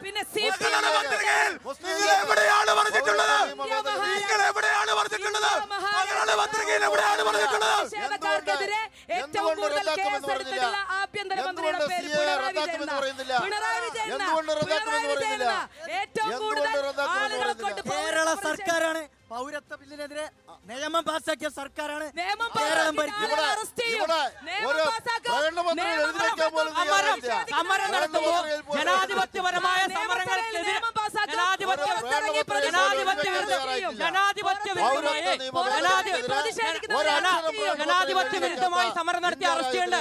S2: പിന്നെ
S7: എവിടെയാണ് പറഞ്ഞിട്ടുള്ളത്? നിങ്ങൾ എവിടെയാണ് പറഞ്ഞിട്ടുള്ളത്?
S2: നിക്ഷേപക്കാർക്കെതിരെ ഏറ്റവും കൂടുതൽ കേസെടുത്തിട്ടുള്ള ആഭ്യന്തരമന്ത്രിയുടെ പേര് പിണറായി വിജയൻ. ഏറ്റവും കൂടുതൽ ആളുകളെ കൊണ്ട്
S5: കേരള സർക്കാരാണ് പൗരത്വ ബില്ലിനെതിരെ നിയമം പാസാക്കിയ സർക്കാരാണ്.
S8: സമരം നടത്തുമ്പോൾ ജനാധിപത്യപരമായ സമരങ്ങൾക്കെതിരെ ജനാധിപത്യ വിരുദ്ധമായി സമരം നടത്തിയ അറസ്റ്റ് ചെയ്യേണ്ട.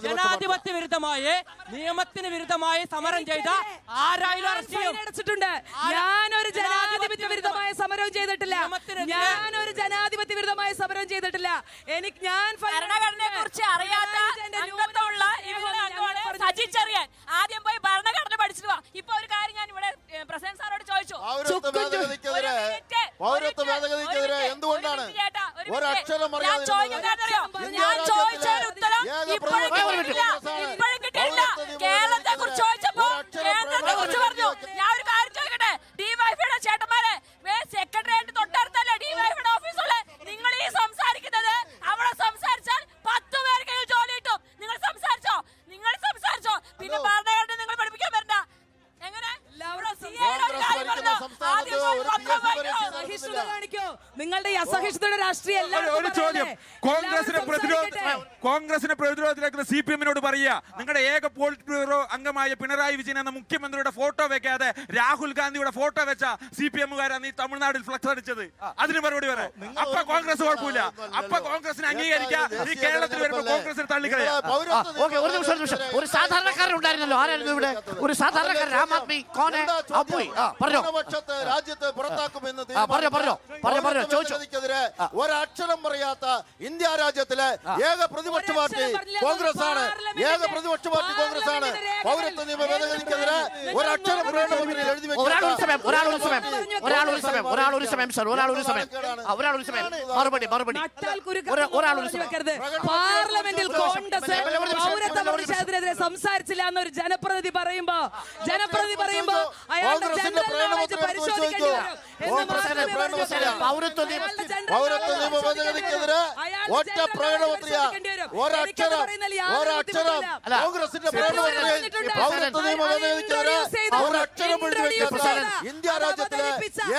S8: ജനാധിപത്യ വിരുദ്ധമായി, നിയമത്തിന് വിരുദ്ധമായി സമരം ചെയ്ത ആരായാലും അറസ്റ്റ് ചെയ്യപ്പെട്ടിട്ടുണ്ട്.
S2: ഞാനൊരു ജനാധിപത്യ വിരുദ്ധമായ സമരവും ചെയ്തിട്ടില്ല.
S9: ഭരണഘടനയെ കുറിച്ച് അറിയാത്ത അംഗത്വമുള്ള സജി ചെറിയാൻ ആദ്യം പോയി ഭരണഘടന പഠിച്ചിട്ട് വാ. ഇപ്പൊ ഒരു കാര്യം ഞാൻ ഇവിടെ പ്രസിഡന്റ് സാറോട് ചോദിച്ചു.
S3: പൗരത്വ ഭേദഗതിക്കെതിരെ എന്തുകൊണ്ടാണ് ഒരക്ഷരം
S9: ഞാൻ ചോദിച്ചൊരു ഉത്തരം ഇപ്പോഴും കിട്ടിയില്ല. കേരളത്തെ കുറിച്ച് ചോദിച്ചപ്പോ കേന്ദ്രത്തെ കുറിച്ച് പറഞ്ഞു. ഞാൻ ഒരു കാര്യം ചോദിക്കട്ടെ, ഡിവൈഫിയുടെ ചേട്ടന്മാരെ, സെക്രട്ടേറിയറ്റ് തൊട്ടടുത്തല്ലേ ഡിവൈഫിയുടെ ഓഫീസുള്ള? നിങ്ങൾ ഈ സംസാരിക്കുന്നത് അവിടെ സംസാരിച്ചാൽ 10 പേർക്കെങ്കിലും ജോലി കിട്ടും. നിങ്ങൾ സംസാരിച്ചോ? പിന്നെ ഭരണഘടന നിങ്ങൾ പഠിപ്പിക്കാൻ വരണ്ട. എങ്ങനെ
S2: നിങ്ങളുടെ അസഹിഷ്ണുത രാഷ്ട്രീയം.
S7: ഒരു ചോദ്യം, കോൺഗ്രസിനെ പ്രതിരോധത്തിലേക്കുന്ന CPM-നോട് പറയുക, നിങ്ങളുടെ ഏക പോളിറ്റ് ബ്യൂറോ അംഗമായ പിണറായി വിജയൻ എന്ന മുഖ്യമന്ത്രിയുടെ ഫോട്ടോ വെക്കാതെ രാഹുൽ ഗാന്ധിയുടെ ഫോട്ടോ വെച്ച CPM-കാരാണ് ഈ തമിഴ്നാട്ടിൽ ഫ്ലക്സ് അടിച്ചത്. അതിന് മറുപടി പറയാം. അപ്പൊ കോൺഗ്രസ് കുഴപ്പമില്ല. അപ്പൊ കോൺഗ്രസിനെ അംഗീകരിക്കാം. ഈ കേരളത്തിൽ വരുമ്പോൾ കോൺഗ്രസിനെ തള്ളിക്കളയാം.
S1: ഒരു സാധാരണക്കാരൻ ഉണ്ടായിരുന്നല്ലോ. ആരായിരുന്നു ഇവിടെ? ഒരു സാധാരണക്കാരൻ. ആം ആദ്മി
S3: രാജ്യത്തെ പുറത്താക്കുമെന്ന്
S1: ചോദിച്ചതിനെതിരെ
S3: ഒരക്ഷരം പറയാത്ത ഇന്ത്യ രാജ്യത്തിലെ ഏക പ്രതിപക്ഷ പാർട്ടി കോൺഗ്രസ് ആണ്. പൗരത്വ നിയമ ഭേദഗതിക്കെതിരെ ഒരക്ഷരം എഴുതി
S2: പാർലമെന്റിൽ കോൺഗ്രസ് പൗരത്വ പ്രതിഷേധത്തിനെതിരെ സംസാരിച്ചില്ല എന്നൊരു ജനപ്രതിനിധി പറയുമ്പോ അയാളുടെ ജനറൽ നോളജ് പരിശോധിക്കേണ്ടി വരും.
S3: പൗരത്വ നിയമ ഭേദഗതിക്കെതിരെ ഒറ്റ പ്രകടനപത്രിക ഒരക്ഷരം കോൺഗ്രസിന്റെ പ്രകടനപത്രികയിൽ പൗരത്വ നിയമ ഭേദഗതിക്കെതിരെ ഒരക്ഷരം ഇന്ത്യ രാജ്യത്തിലെ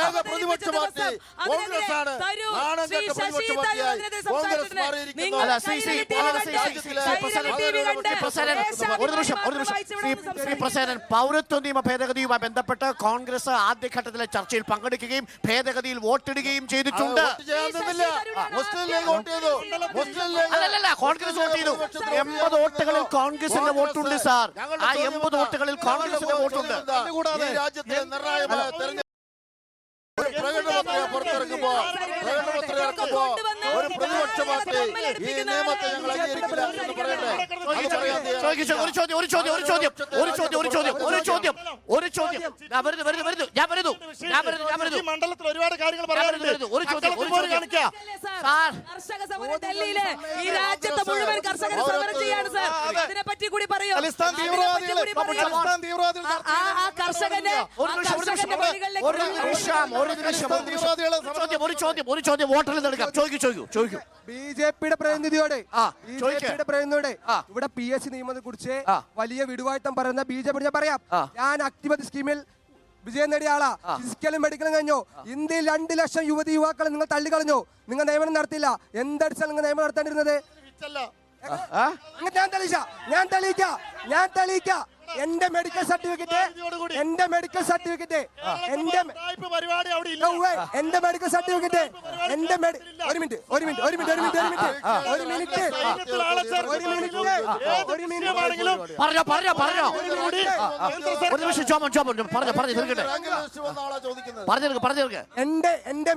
S3: ഏക പ്രതിപക്ഷ പാർട്ടി കോൺഗ്രസ് ആണ്. നാണംകെട്ട പ്രതിപക്ഷ പാർട്ടിയായി കോൺഗ്രസ് മാറിയിരിക്കുന്നു.
S1: പൗരത്വ നിയമ ഭേദഗതിയുമായി ബന്ധപ്പെട്ട് കോൺഗ്രസ് ആദ്യഘട്ടത്തിലെ ചർച്ചയിൽ പങ്കെടുക്കുകയും കൊണ്ടുവരികയും ഭേദഗതിയിൽ വോട്ടിടുകയും ചെയ്തിട്ടുണ്ട്. അല്ലല്ല, കോൺഗ്രസ് വോട്ട് ചെയ്തു. 80 വോട്ടുകളിൽ കോൺഗ്രസിന്റെ വോട്ടുണ്ട് സാർ. ആ 80 വോട്ടുകളിൽ കോൺഗ്രസിന്റെ വോട്ടുണ്ട്.
S3: രാജ്യത്തെ നിർണായകമായ തെരഞ്ഞെടുപ്പ് പുറത്തിറക്കുമ്പോ ഒരു പ്രതിപക്ഷ പാർട്ടി ഈ നിയമത്തെ ഞങ്ങൾ അംഗീകരിക്കില്ല എന്ന് പറയട്ടെ.
S4: മണ്ഡലത്തിൽ ഒരുപാട് കാര്യങ്ങൾ പറയാനുണ്ട്.
S2: കർഷക സമരം ഡൽഹിയിലെ ഈ രാജ്യത്തെ മുഴുവൻ കർഷകർ സമരം ചെയ്യാണ് സാർ. ഇതിനെ പറ്റി കൂടി പറയൂ. ആ കർഷകന്റെ
S13: ബിജെപിയുടെ പ്രതിനിധിയോട് ഇവിടെ PSC നിയമത്തെ കുറിച്ച് വലിയ വിടുവായിത്തം പറയുന്ന ബിജെപി ഞാൻ പറയാം. ഞാൻ അക്തിപതി സ്കീമിൽ വിജയം നേടിയ ആളാ. ഫിസിക്കലും മെഡിക്കലും കഴിഞ്ഞു. ഇന്ത്യയിൽ 2 ലക്ഷം യുവാക്കളെ നിങ്ങൾ തള്ളിക്കളഞ്ഞു. നിങ്ങൾ നിയമനം നടത്തില്ല. എന്തടിച്ചാൽ നിങ്ങൾ നിയമനം നടത്തേണ്ടിരുന്നത്? ഞാൻ തെളിയിക്കാം. എന്റെ മെഡിക്കൽ സർട്ടിഫിക്കറ്റ് എന്റെ മെഡിക്കൽ സർട്ടിഫിക്കറ്റ് എന്റെ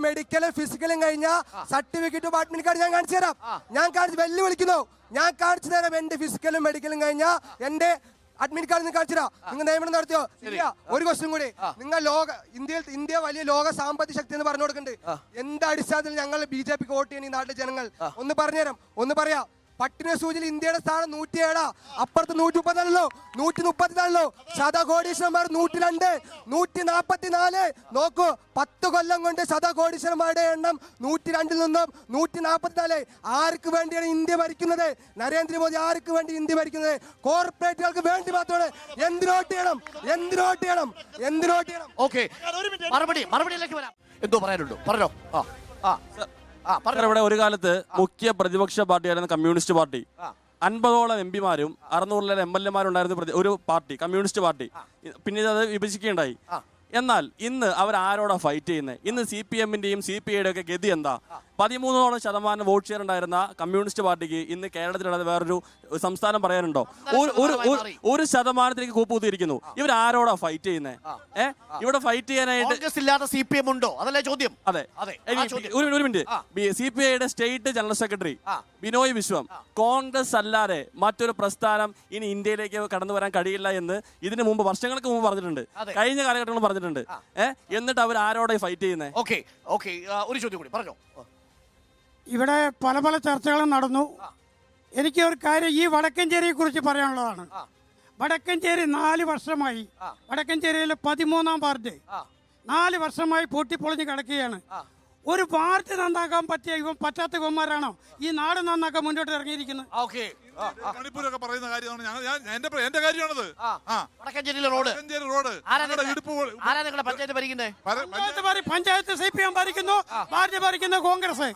S13: മെഡിക്കലും ഫിസിക്കലും കഴിഞ്ഞ സർട്ടിഫിക്കറ്റും അഡ്മിറ്റ് കാർഡ് ഞാൻ കാണിച്ചു തരാം. ഞാൻ വെല്ലുവിളിക്കുന്നു. ഞാൻ കാണിച്ചു തരാം. എന്റെ ഫിസിക്കലും മെഡിക്കലും കഴിഞ്ഞ എന്റെ അഡ്മിറ്റ് കാർഡ് കാണിച്ചാ നിങ്ങൾ നിയമനം നടത്തിയോ? ഇല്ല. ഒരു ക്വസ്റ്റ്യൻ കൂടി. നിങ്ങൾ ഇന്ത്യ വലിയ ലോക സാമ്പത്തിക ശക്തി എന്ന് പറഞ്ഞു കൊടുക്കുന്നുണ്ട്. എന്ത് അടിസ്ഥാനത്തിൽ ഞങ്ങൾ BJPക്ക് വോട്ട് ചെയ്യണം ഈ നാട്ടിലെ ജനങ്ങൾ? ഒന്ന് പറഞ്ഞുതരാം. പറയാ. പട്ടിണി സൂചിയിൽ ഇന്ത്യയുടെ സ്ഥാനം 107, അപ്പുറത്ത് 134, 134. ശതകോടീശ്വരന്മാർ 102, 144. നോക്കൂ, 10 കൊല്ലം കൊണ്ട് ശതകോടീശ്വരന്മാരുടെ എണ്ണം 102 നിന്നും 144. ആർക്ക് വേണ്ടിയാണ് ഇന്ത്യ ഭരിക്കുന്നത്? നരേന്ദ്രമോദി ആർക്ക് വേണ്ടി ഇന്ത്യ ഭരിക്കുന്നത്? കോർപ്പറേറ്റുകൾക്ക് വേണ്ടി മാത്രമാണ്. എന്തിനോട്ട് ചെയ്യണം?
S1: ഓക്കെ, മറുപടിയിലേക്ക് വരാം. എന്തോ പറയാനുണ്ടോ? പറഞ്ഞോ.
S10: ഇവിടെ ഒരു കാലത്ത് മുഖ്യ പ്രതിപക്ഷ പാർട്ടിയായിരുന്ന കമ്മ്യൂണിസ്റ്റ് പാർട്ടി 50ഓളം MP-മാരും 600-ലേറെ MLA-മാരും ഉണ്ടായിരുന്ന ഒരു പാർട്ടി, കമ്മ്യൂണിസ്റ്റ് പാർട്ടി. പിന്നീട് അത് വിഭജിക്കുകയുണ്ടായി. എന്നാൽ ഇന്ന് അവർ ആരോടാ ഫൈറ്റ് ചെയ്യുന്നത്? ഇന്ന് CPM-ന്റെയും CPI-യുടെ ഒക്കെ ഗതി എന്താ? 13% വോട്ട് ഷെയർ ഉണ്ടായിരുന്ന കമ്മ്യൂണിസ്റ്റ് പാർട്ടിക്ക് ഇന്ന് കേരളത്തിലല്ലാതെ വേറൊരു സംസ്ഥാനം പറയാനുണ്ടോ? ഒരു ശതമാനത്തിലേക്ക് കൂപ്പുകുത്തിയിരിക്കുന്നു. ഇവർ ആരോടാ ഫൈറ്റ് ചെയ്യുന്നത്? ഇവിടെ ഫൈറ്റ് ചെയ്യാനായിട്ട്
S1: CPM ഉണ്ടോ? അതല്ലേ ചോദ്യം.
S10: അതെ. ഒരു മിനിറ്റ്. CPI-യുടെ state general secretary Binoy Viswam Congress അല്ലാതെ മറ്റൊരു പ്രസ്ഥാനം ഇനി ഇന്ത്യയിലേക്ക് കടന്നു വരാൻ കഴിയില്ല എന്ന് ഇതിനു മുമ്പ് വർഷങ്ങൾക്ക് മുമ്പ് പറഞ്ഞിട്ടുണ്ട്. കഴിഞ്ഞ കാലഘട്ടങ്ങളിൽ പറഞ്ഞിട്ടുണ്ട്. എന്നിട്ട് അവർ ആരോടെ ഫൈറ്റ് ചെയ്യുന്നത്?
S1: ഒരു ചോദ്യം കൂടി പറഞ്ഞോ.
S14: ഇവിടെ പല ചർച്ചകളും നടന്നു. എനിക്ക് ഒരു കാര്യം ഈ വടക്കഞ്ചേരിയെ കുറിച്ച് പറയാനുള്ളതാണ്. വടക്കഞ്ചേരി 4 വർഷമായി, വടക്കഞ്ചേരിയിലെ 13-ാം വാർഡ് 4 വർഷമായി പൊട്ടിപ്പൊളിഞ്ഞ് കിടക്കുകയാണ്. ഒരു വാർഡ് നന്നാക്കാൻ പറ്റാത്ത ഇവന്മാരാണോ ഈ നാട് നന്നാക്കാൻ മുന്നോട്ട് ഇറങ്ങിയിരിക്കുന്നത്?
S15: മണിപ്പൂരൊക്കെ പറയുന്ന കാര്യമാണ് എന്റെ കാര്യമാണത്.
S14: പഞ്ചായത്ത് CPM ഭരിക്കുന്നു, പാർട്ടി ഭരിക്കുന്ന കോൺഗ്രസ്.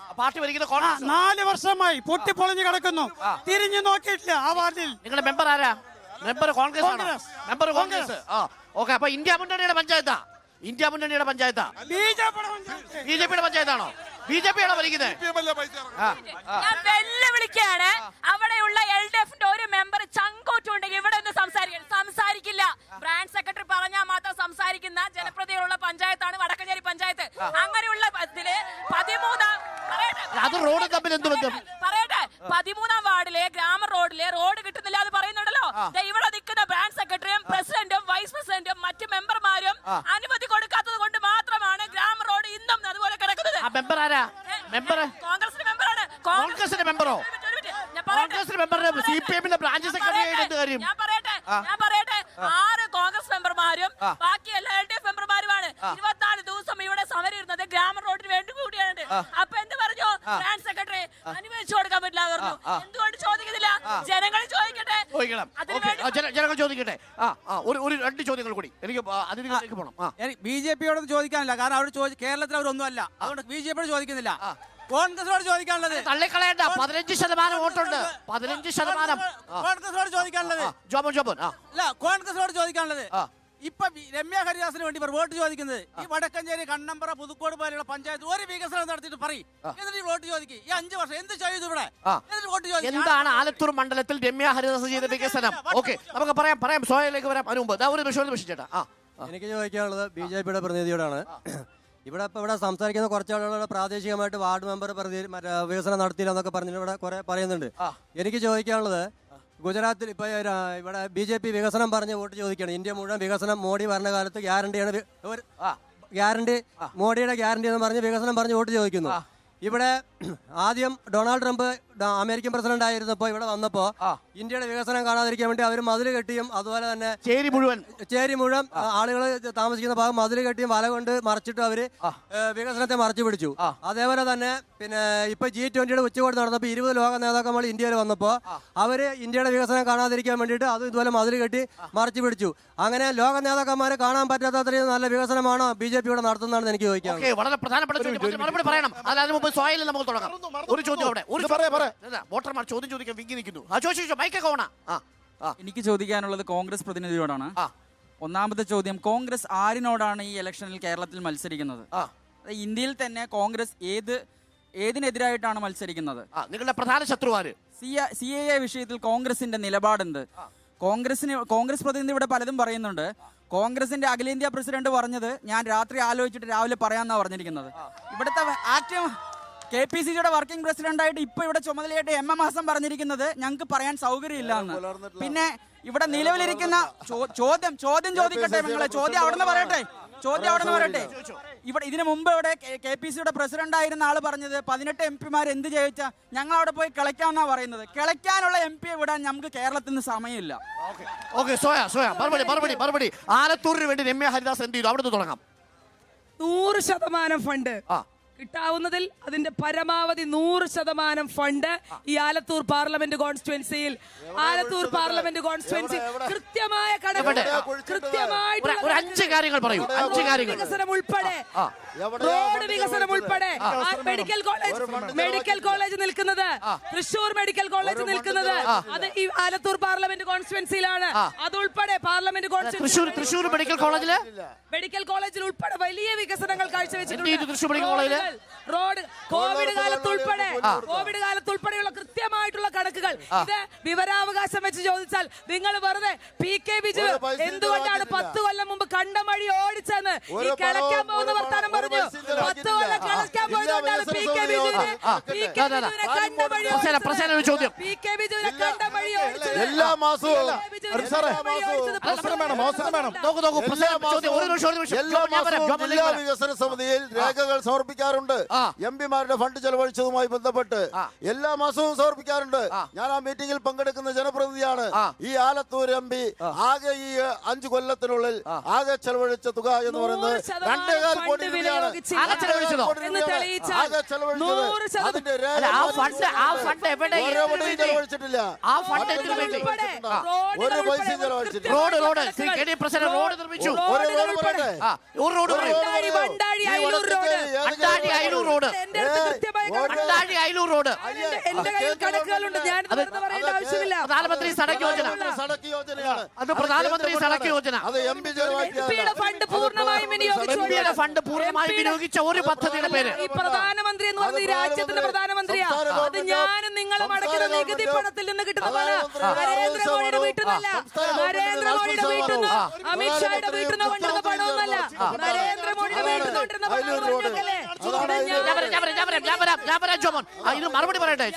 S14: 4 വർഷമായി പൊട്ടിപ്പൊളിഞ്ഞ് കിടക്കുന്നു. തിരിഞ്ഞു നോക്കിയിട്ടില്ല ആ വാർഡിൽ.
S1: നിങ്ങളുടെ മെമ്പർ ആരാ? മെമ്പർ കോൺഗ്രസ്. ഓക്കെ, അപ്പൊ ഇന്ത്യ മുന്നണിയുടെ പഞ്ചായത്താ? BJPയുടെ പഞ്ചായത്താണോ? BJPയാണോ ഭരിക്കുന്നത്?
S9: ഞാൻ വെല്ലുവിളിക്കാണ്. അവിടെയുള്ള LDF-ന്റെ ഒരു മെമ്പർ ചങ്കോറ്റുണ്ടെങ്കിൽ ഇവിടെ ഒന്ന് സംസാരിക്കില്ല. ബ്രാഞ്ച് സെക്രട്ടറി പറഞ്ഞാൽ മാത്രം സംസാരിക്കുന്ന ജനപ്രതിനിധികളുള്ള പഞ്ചായത്താണ് വടക്കഞ്ചേരി പഞ്ചായത്ത്. അങ്ങനെയുള്ള 13-ാം വാർഡിലെ ഗ്രാമ റോഡിലെ റോഡ് കിട്ടുന്നില്ല എന്ന് പറയുന്നുണ്ടല്ലോ. ഇവിടെ നിൽക്കുന്ന ബ്രാഞ്ച് സെക്രട്ടറിയും പ്രസിഡന്റും വൈസ് പ്രസിഡന്റും മറ്റു മെമ്പർമാരും അനുമതി കൊടുക്കാത്തത് കൊണ്ട് മാത്രമാണ് ഗ്രാമ റോഡ് ഇന്നും അതുപോലെ കിടക്കുന്നത്.
S1: കോൺഗ്രസിന്റെ മെമ്പറോ? CPM-ന്റെ ബ്രാഞ്ച് സെക്രട്ടറി.
S9: ഞാൻ പറയട്ടെ 6 കോൺഗ്രസ് മെമ്പർമാരും ബാക്കി എല്ലാ LDF മെമ്പർമാരുമാണ് 24 ദിവസം ഇവിടെ സമരം ഇരുന്നത് ഗ്രാമ റോഡിന് വേണ്ടി കൂടിയാണ്. അപ്പൊ എന്ത് പറഞ്ഞു ബ്രാഞ്ച് സെക്രട്ടറി? അനുവദിച്ചു കൊടുക്കാൻ പറ്റില്ല പറഞ്ഞു. എന്തുകൊണ്ട് ചോദിക്കുന്നില്ല? ജനങ്ങൾ ചോദിക്കട്ടെ.
S1: ജനങ്ങൾ ചോദിക്കട്ടെ. ഒരു 2 ചോദ്യങ്ങൾ കൂടി എനിക്ക് അതിലേക്ക് പോകണം.
S13: BJPയോട് ചോദിക്കാനില്ല, കാരണം അവർ കേരളത്തിൽ അവരൊന്നും അല്ല. അതുകൊണ്ട് BJPയോട് ചോദിക്കുന്നില്ല. കോൺഗ്രസിനോട് ചോദിക്കാനുള്ളത്
S1: തള്ളിക്കളയണ്ട. 15% വോട്ടുണ്ട്. 15%
S13: കോൺഗ്രസിനോട് ചോദിക്കാനുള്ളത്
S1: ജോബൻ
S13: അല്ല, കോൺഗ്രസിനോട് ചോദിക്കാനുള്ളത്
S7: ഇപ്പൊ രമ്യ ഹരിദാസിന് വേണ്ടി ഇവർ വോട്ട് ചോദിക്കുന്നത് ഈ വടക്കഞ്ചേരി, കണ്ണമ്പ്ര, പുതുക്കോട് പോലെയുള്ള പഞ്ചായത്ത് ഒരു വികസനം നടത്തിയിട്ട് പറയും. എന്നിട്ട് വോട്ട് ചോദിക്കും. ഈ 5 വർഷം എന്ത് ചെയ്തു ഇവിടെ? എന്നിട്ട് വോട്ട് ചോദിക്കും.
S1: എന്താണ് ആലത്തൂർ മണ്ഡലത്തിൽ രമ്യ ഹരിദാസ് ചെയ്ത വികസനം? ഓക്കെ, നമുക്ക് പറയാം സോയയിലേക്ക് വരാം. അതിന് മുമ്പ് ഒരു വിഷയം ചേട്ടാ.
S16: എനിക്ക് ചോദിക്കാനുള്ളത് ബിജെപിയുടെ പ്രതിനിധിയോടാണ്. ഇവിടെ സംസാരിക്കുന്ന കുറച്ച് ആളുകൾ പ്രാദേശികമായിട്ട് വാർഡ് മെമ്പർ വികസനം നടത്തിയില്ല എന്നൊക്കെ പറഞ്ഞിട്ട് ഇവിടെ കുറെ പറയുന്നുണ്ട്. എനിക്ക് ചോദിക്കാനുള്ളത്, ഗുജറാത്തിൽ ഇപ്പൊ ഇവിടെ BJP വികസനം പറഞ്ഞ് വോട്ട് ചോദിക്കുകയാണ്. ഇന്ത്യ മുഴുവൻ വികസനം മോഡി ഭരണകാലത്ത് ഗ്യാരണ്ടിയാണ്, ഗ്യാരണ്ടി മോഡിയുടെ ഗ്യാരണ്ടി എന്ന് പറഞ്ഞ് വികസനം പറഞ്ഞ് വോട്ട് ചോദിക്കുന്നു. ഇവിടെ ആദ്യം ഡൊണാൾഡ് ട്രംപ് അമേരിക്കൻ പ്രസിഡന്റ് ആയിരുന്നപ്പോൾ ഇവിടെ വന്നപ്പോൾ ഇന്ത്യയുടെ വികസനം കാണാതിരിക്കാൻ വേണ്ടി അവർ മതിൽ കെട്ടിയും അതുപോലെ തന്നെ ചേരി മുഴുവൻ ആളുകൾ താമസിക്കുന്ന ഭാഗം മതിൽ കെട്ടിയും വല കൊണ്ട് മറച്ചിട്ട് അവര് വികസനത്തെ മറച്ചു പിടിച്ചു. അതേപോലെ തന്നെ പിന്നെ ഇപ്പൊ G20 ഉച്ചകോടി നടന്നപ്പോൾ 20 ലോക നേതാക്കന്മാർ ഇന്ത്യയിൽ വന്നപ്പോൾ അവര് ഇന്ത്യയുടെ വികസനം കാണാതിരിക്കാൻ വേണ്ടിയിട്ട് അതും ഇതുപോലെ മതിൽ കെട്ടി മറച്ചു പിടിച്ചു. അങ്ങനെ ലോക നേതാക്കന്മാരെ കാണാൻ പറ്റാത്തത്രയും നല്ല വികസനമാണോ BJP ഇവിടെ നടത്തുന്നതാണെന്ന് എനിക്ക് ചോദിക്കാം.
S1: വളരെ പ്രധാനപ്പെട്ട മറുപടി പറയണം. അതിന് മുമ്പ് സോയിൽ നമുക്ക് തുടങ്ങാം. ഒരു ചോദ്യം അവിടെ വോട്ടർമാർ ചോദ്യം ചോദിക്കാൻ വിങ്ങി നിൽക്കുന്നു.
S17: എനിക്ക് ചോദിക്കാനുള്ളത് കോൺഗ്രസ് പ്രതിനിധിയോടാണ്. ഒന്നാമത്തെ ചോദ്യം, കോൺഗ്രസ് ആരിനോടാണ് ഈ ഇലക്ഷനിൽ കേരളത്തിൽ മത്സരിക്കുന്നത്? ഇന്ത്യയിൽ തന്നെ കോൺഗ്രസ് ഏതിനെതിരായിട്ടാണ് മത്സരിക്കുന്നത്?
S1: നിങ്ങളുടെ പ്രധാന ശത്രു ആര്?
S17: CAA വിഷയത്തിൽ കോൺഗ്രസിന്റെ നിലപാടെന്ത്? കോൺഗ്രസ് പ്രതിനിധി ഇവിടെ പലതും പറയുന്നുണ്ട്. കോൺഗ്രസിന്റെ അഖിലേന്ത്യാ പ്രസിഡന്റ് പറഞ്ഞത് ഞാൻ രാത്രി ആലോചിച്ചിട്ട് രാവിലെ പറയാമെന്നാണ് പറഞ്ഞിരിക്കുന്നത്. ഇവിടുത്തെ ആക്റ്റീവ് KPCCയുടെ വർക്കിംഗ് പ്രസിഡന്റായിട്ട് ഇപ്പൊ ഇവിടെ ചുമതലയായിട്ട് MM ഹാസൻ പറഞ്ഞിരിക്കുന്നത് ഞങ്ങൾക്ക് പറയാൻ സൗകര്യമില്ല എന്ന്. പിന്നെ ഇവിടെ നിലവിലിരിക്കുന്ന ചോദ്യം ചോദിക്കട്ടെ, നിങ്ങളെ ചോദ്യം അവിടെ നിന്ന് പറയട്ടെ. ഇവിടെ ഇതിനു മുമ്പ് ഇവിടെ KPCCയുടെ പ്രസിഡന്റ് ആയിരുന്ന ആള് പറഞ്ഞത് 18 MP എന്ത് ചോദിച്ചാ ഞങ്ങൾ അവിടെ പോയി കളിക്കാമെന്നാ പറയുന്നത്. കളിക്കാനുള്ള MP വിടാൻ നമുക്ക് കേരളത്തിൽ നിന്ന് സമയമില്ല.
S1: മറുപടി. ആലത്തൂരിന് വേണ്ടി രമ്യ ഹരിദാസ് എന്ത് ചെയ്തു? അവിടെ തുടങ്ങാം.
S2: 100% ഫണ്ട് കിട്ടാവുന്നതിൽ അതിന്റെ പരമാവധി 100% ഫണ്ട് ഈ ആലത്തൂർ പാർലമെന്റ് കോൺസ്റ്റിറ്റ്യുവൻസിയിൽ കൃത്യമായ വികസനം ഉൾപ്പെടെ റോഡ് വികസനം ഉൾപ്പെടെ മെഡിക്കൽ കോളേജ് നിൽക്കുന്നത് തൃശൂർ മെഡിക്കൽ കോളേജ് നിൽക്കുന്നത് അത് ഈ ആലത്തൂർ പാർലമെന്റ് കോൺസ്റ്റിറ്റ്യുവൻസിയിലാണ്. അതുൾപ്പെടെ പാർലമെന്റ്
S1: തൃശൂർ മെഡിക്കൽ
S2: കോളേജിൽ ഉൾപ്പെടെ വലിയ വികസനങ്ങൾ
S1: കാഴ്ചവെച്ചിട്ടുണ്ട്.
S2: റോഡ് കോവിഡ് കാലത്തുൾപ്പെടെയുള്ള കൃത്യമായിട്ടുള്ള കണക്കുകൾ. ഇത് വിവരാവകാശം വെച്ച് ചോദിച്ചാൽ നിങ്ങൾ വെറുതെ PK ബിജു എന്തുകൊണ്ടാണ് 10 കൊല്ലം മുമ്പ് കണ്ടമഴി ഓടിച്ചെന്ന് ഈ കിളയ്ക്കാൻ പോകുന്ന വർത്താനം പറഞ്ഞു. 10 കൊല്ലം കിളയ്ക്കാൻ പോയതുകൊണ്ടാണ് PK ബിജുവിനെ കണ്ടമഴി ഓടിച്ചത്.
S3: എല്ലാ മാസവും ജില്ലാ വികസന സമിതിയിൽ രേഖകൾ സമർപ്പിക്കാറുണ്ട്. MP-മാരുടെ ഫണ്ട് ചെലവഴിച്ചതുമായി ബന്ധപ്പെട്ട് എല്ലാ മാസവും സമർപ്പിക്കാറുണ്ട്. ഞാൻ ആ മീറ്റിംഗിൽ പങ്കെടുക്കുന്ന ജനപ്രതിനിധിയാണ്. ഈ ആലത്തൂർ MP ആകെ ഈ 5 കൊല്ലത്തിനുള്ളിൽ ആകെ ചെലവഴിച്ച തുക എന്ന് പറയുന്നത് 2.25 കോടി രൂപയാണ്. ആകെ ചെലവഴിച്ചത് അതിന്റെ ചെലവഴിച്ചിട്ടില്ല. ഒരു പൈസയും ചെലവഴിച്ചിട്ടില്ല.
S1: റോഡ് നിർമ്മിച്ചു. പ്രധാനമന്ത്രി സടക്ക് യോജന. അത് പ്രധാനമന്ത്രി സടക്ക് യോജന.
S2: ഫണ്ട് പൂർണ്ണമായും
S1: വിനിയോഗിച്ച ഒരു പദ്ധതിയുടെ പേര്
S2: പ്രധാനമന്ത്രി എന്ന് പറഞ്ഞ ഈ രാജ്യത്തിന്റെ പ്രധാനമന്ത്രിയാണ്. അത് ഞാനും നിങ്ങളും അടയ്ക്കുന്ന നികുതി പണത്തിൽ നിന്ന് കിട്ടുന്ന പണം. നരേന്ദ്രമോദിയുടെ വീട്ടിൽ നിന്നല്ല, നരേന്ദ്രമോദിയുടെ വീട്ടിൽ നിന്ന്, അമിത്ഷായുടെ വീട്ടിൽ നിന്ന് കൊണ്ടുവന്ന പണമൊന്നല്ല, നരേന്ദ്രമോദിയുടെ വീട്ടിൽ നിന്ന് കൊണ്ടിരുന്ന പണമല്ലേ.
S1: ഇത് മറുപടി പറയട്ടെ.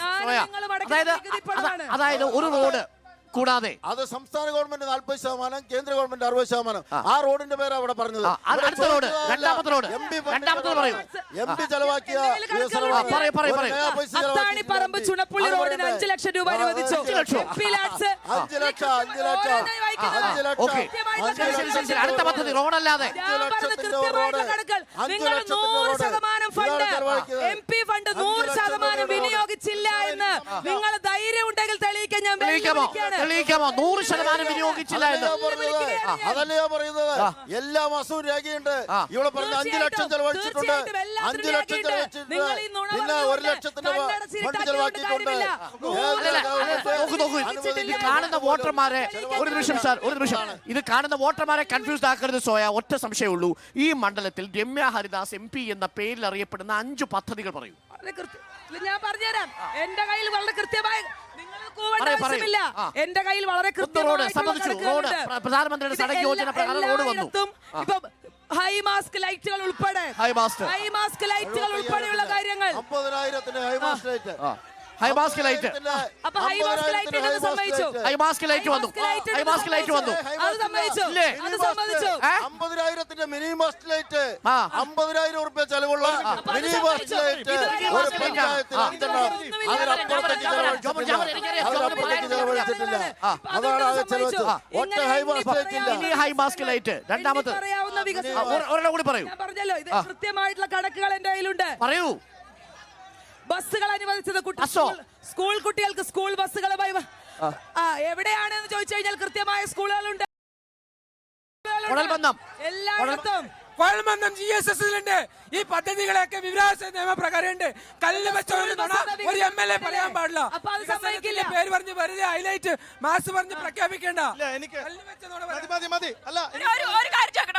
S1: അതായത് ഒരു റോഡ് കൂടാതെ
S3: അത് സംസ്ഥാന ഗവൺമെന്റ് 40%, കേന്ദ്ര ഗവൺമെന്റ് 60%. ആ റോഡിന്റെ പേര് അവിടെ പറഞ്ഞത്. MP ചെലവാക്കിയ
S2: അത്താണിപ്പറമ്പ് ചുണപ്പുള്ളി റോഡിന് 5 ലക്ഷം രൂപ അനുവദിച്ചു.
S3: 5 ലക്ഷം.
S1: അടുത്ത പദ്ധതി റോഡല്ലാതെ
S2: നിങ്ങൾ 100% ഫണ്ട് MP ഫണ്ട് 100% വിനിയോഗിച്ചില്ല എന്ന് നിങ്ങൾ ധൈര്യം ഉണ്ടെങ്കിൽ തെളിയിക്കാൻ ഞാൻ
S1: തെളിയിക്കാമോ? 100% വിനിയോഗിച്ചില്ല എന്ന്.
S3: അതല്ലേ ഞാൻ പറയുന്നത്. എല്ലാ മാസവും രേഖയുണ്ട്. ഇവിടെ പറഞ്ഞ 5 ലക്ഷം ചെലവഴിച്ചിട്ടുണ്ട്. 5 ലക്ഷം ചെലവഴിച്ചിട്ടുണ്ട്. പിന്നെ 1 ലക്ഷത്തിന്റെ ഫണ്ട് ചെലവാക്കിയിട്ടുണ്ട്.
S1: കാണുന്ന വോട്ടർമാരെ ഒരു നിമിഷം സാർ ഒരു നിമിഷം. ഇത് കാണുന്ന വോട്ടർമാരെ കൺഫ്യൂസ്ഡ് ആക്കരുത് സോയ. ഒറ്റ സംശയമുള്ളൂ, ഈ മണ്ഡലത്തിൽ രമ്യ ഹരിദാസ് MP എന്ന പേരിൽ അറിയപ്പെടുന്ന 5 പദ്ധതികൾ പറയൂ.
S2: ഞാൻ പറഞ്ഞുതരാം. എന്റെ കയ്യിൽ വളരെ കൃത്യമായ എന്റെ കയ്യിൽ വളരെ
S1: പ്രധാനമന്ത്രിയുടെ സടക്ക് യോജന പ്രകാരം റോഡ് വന്നു.
S2: ഹൈ മാസ്ക് ലൈറ്റുകൾ ഉൾപ്പെടെ ഉൾപ്പെടെയുള്ള കാര്യങ്ങൾ.
S3: 50,000
S1: ഹൈമാസ്ക് ലൈറ്റ്.
S2: അപ്പൊ ഹൈമാസ്ക് ലൈറ്റ് സമ്മതിച്ചു.
S1: ഹൈമാസ്ക് ലൈറ്റ് വന്നു. ഹൈമാസ്ക് ലൈറ്റ് വന്നു.
S2: അത് സമ്മതിച്ചു. അത് സമ്മതിച്ചു.
S3: 50,000 മിനി മാസ്റ്റ് ലൈറ്റ്, 50,000 രൂപ ചെലവുള്ള മിനി മാസ്റ്റ് ലൈറ്റ് ഒരു പഞ്ചായത്തിൽ 5 അതിനപ്പുറത്തേക്ക് ചെലവഴിച്ചിട്ടില്ല. അതാണ് ആകെ ചെലവഴിച്ചത്. ഒറ്റ ഹൈമാസ്ക് ലൈറ്റ് ഇല്ല.
S1: Mini high mast light. രണ്ടാമത് ഒരെണ്ണം കൂടി പറയൂ.
S2: ഞാൻ പറഞ്ഞല്ലോ, ഇത് കൃത്യമായിട്ടുള്ള കണക്കുകൾ എന്റെ കയ്യിലുണ്ട്.
S1: പറയൂ.
S2: ബസ്സുകൾ അനുവദിച്ചത് സ്കൂൾ കുട്ടികൾക്ക് സ്കൂൾ ബസ്സുകളുമായി എവിടെയാണെന്ന് ചോദിച്ചു കഴിഞ്ഞാൽ കൃത്യമായ സ്കൂളുകളുണ്ട് എല്ലായിടത്തും.
S13: കുഴൽമന്ദം GSS ലുണ്ട്. ഈ പദ്ധതികളൊക്കെ വിവരാവകാശ നിയമപ്രകാരം ഉണ്ട്. കല്ല് വെച്ചോണ്ട് ഒരു MLA പറയാൻ പാടില്ല. പേര് പറഞ്ഞ് വെറുതെ ഹൈലൈറ്റ് മാസ് പറഞ്ഞ് പ്രഖ്യാപിക്കേണ്ട.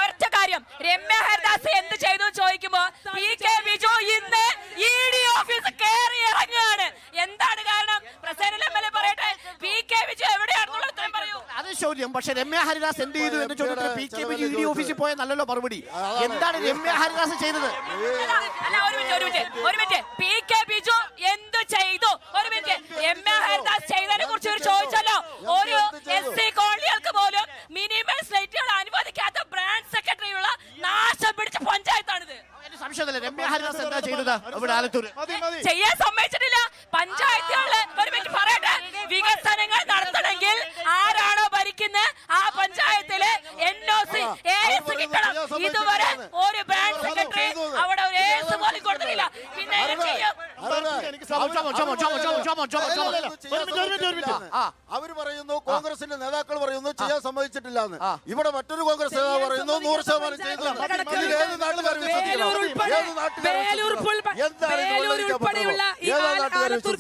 S9: ഒറ്റ കാര്യം, രമ്യ ഹരിദാസ് എന്ത് ചെയ്തു ചോദിക്കുമ്പോ PK ബിജു ഇന്ന് ED ഓഫീസ് കയറി ഇറങ്ങുകയാണ്. എന്താണ് കാരണം? പ്രസിഡന്റ് MLA പറയട്ടെ, PK ബിജു എവിടെയാണെന്നുള്ള ഉത്തരം പറയൂ.
S1: അത് ചോദ്യം. പക്ഷെ രമ്യ ഹരിദാസ് എന്ത് ചെയ്തു എന്ന് ചോദ്യത്തിന് PK ബിജു ED ഓഫീസിൽ പോയ നല്ലല്ലോ മറുപടി. എന്താണ് രമ്യ ഹരിദാസ് ചെയ്തത്?
S9: ഒരു മിനിറ്റ്. PK ബിജു എന്ത് ചെയ്തു? ഒരു മിനിറ്റ്. രമ്യ ഹരിദാസ് ചെയ്തതിനെ കുറിച്ച് ചോദിച്ചല്ലോ. ഒരു SC കോളനികൾക്ക് പോലും മിനിമം സ്ലൈറ്റുകൾ അനുവദിക്കാത്ത ബ്രാഞ്ച് സെക്രട്ടറിയുള്ള നാശം പിടിച്ച പഞ്ചായത്താണിത്.
S1: സംശയമില്ല. രമ്യ ഹരിദാസ് എന്താ ചെയ്തത് ഇവിടെ ആലത്തൂർ?
S9: ചെയ്യാൻ സമ്മതിച്ചിട്ടില്ല. പഞ്ചായത്തുകളില് ഒരു മിനിറ്റ് പറയട്ടെ, വികസനങ്ങൾ നടത്തണമെങ്കിൽ ആരാണോ ഭരിക്കുന്നത് ആ പഞ്ചായത്തില് NOC AS കിട്ടണം. ഇതുവരെ ഒരു ബ്രാഞ്ച് സെക്രട്ടറി അവിടെ ഒരു AS പോലും കൊടുത്തിട്ടില്ല. പിന്നെ
S3: അവര് പറയുന്നു, കോൺഗ്രസിന്റെ നേതാക്കൾ പറയുന്നു ചെയ്യാൻ സമ്മതിച്ചിട്ടില്ല എന്ന്. ഇവിടെ മറ്റൊരു കോൺഗ്രസ് നേതാവ് പറയുന്നു 100% ചെയ്തു. ഏത് നാട്ടുകാർ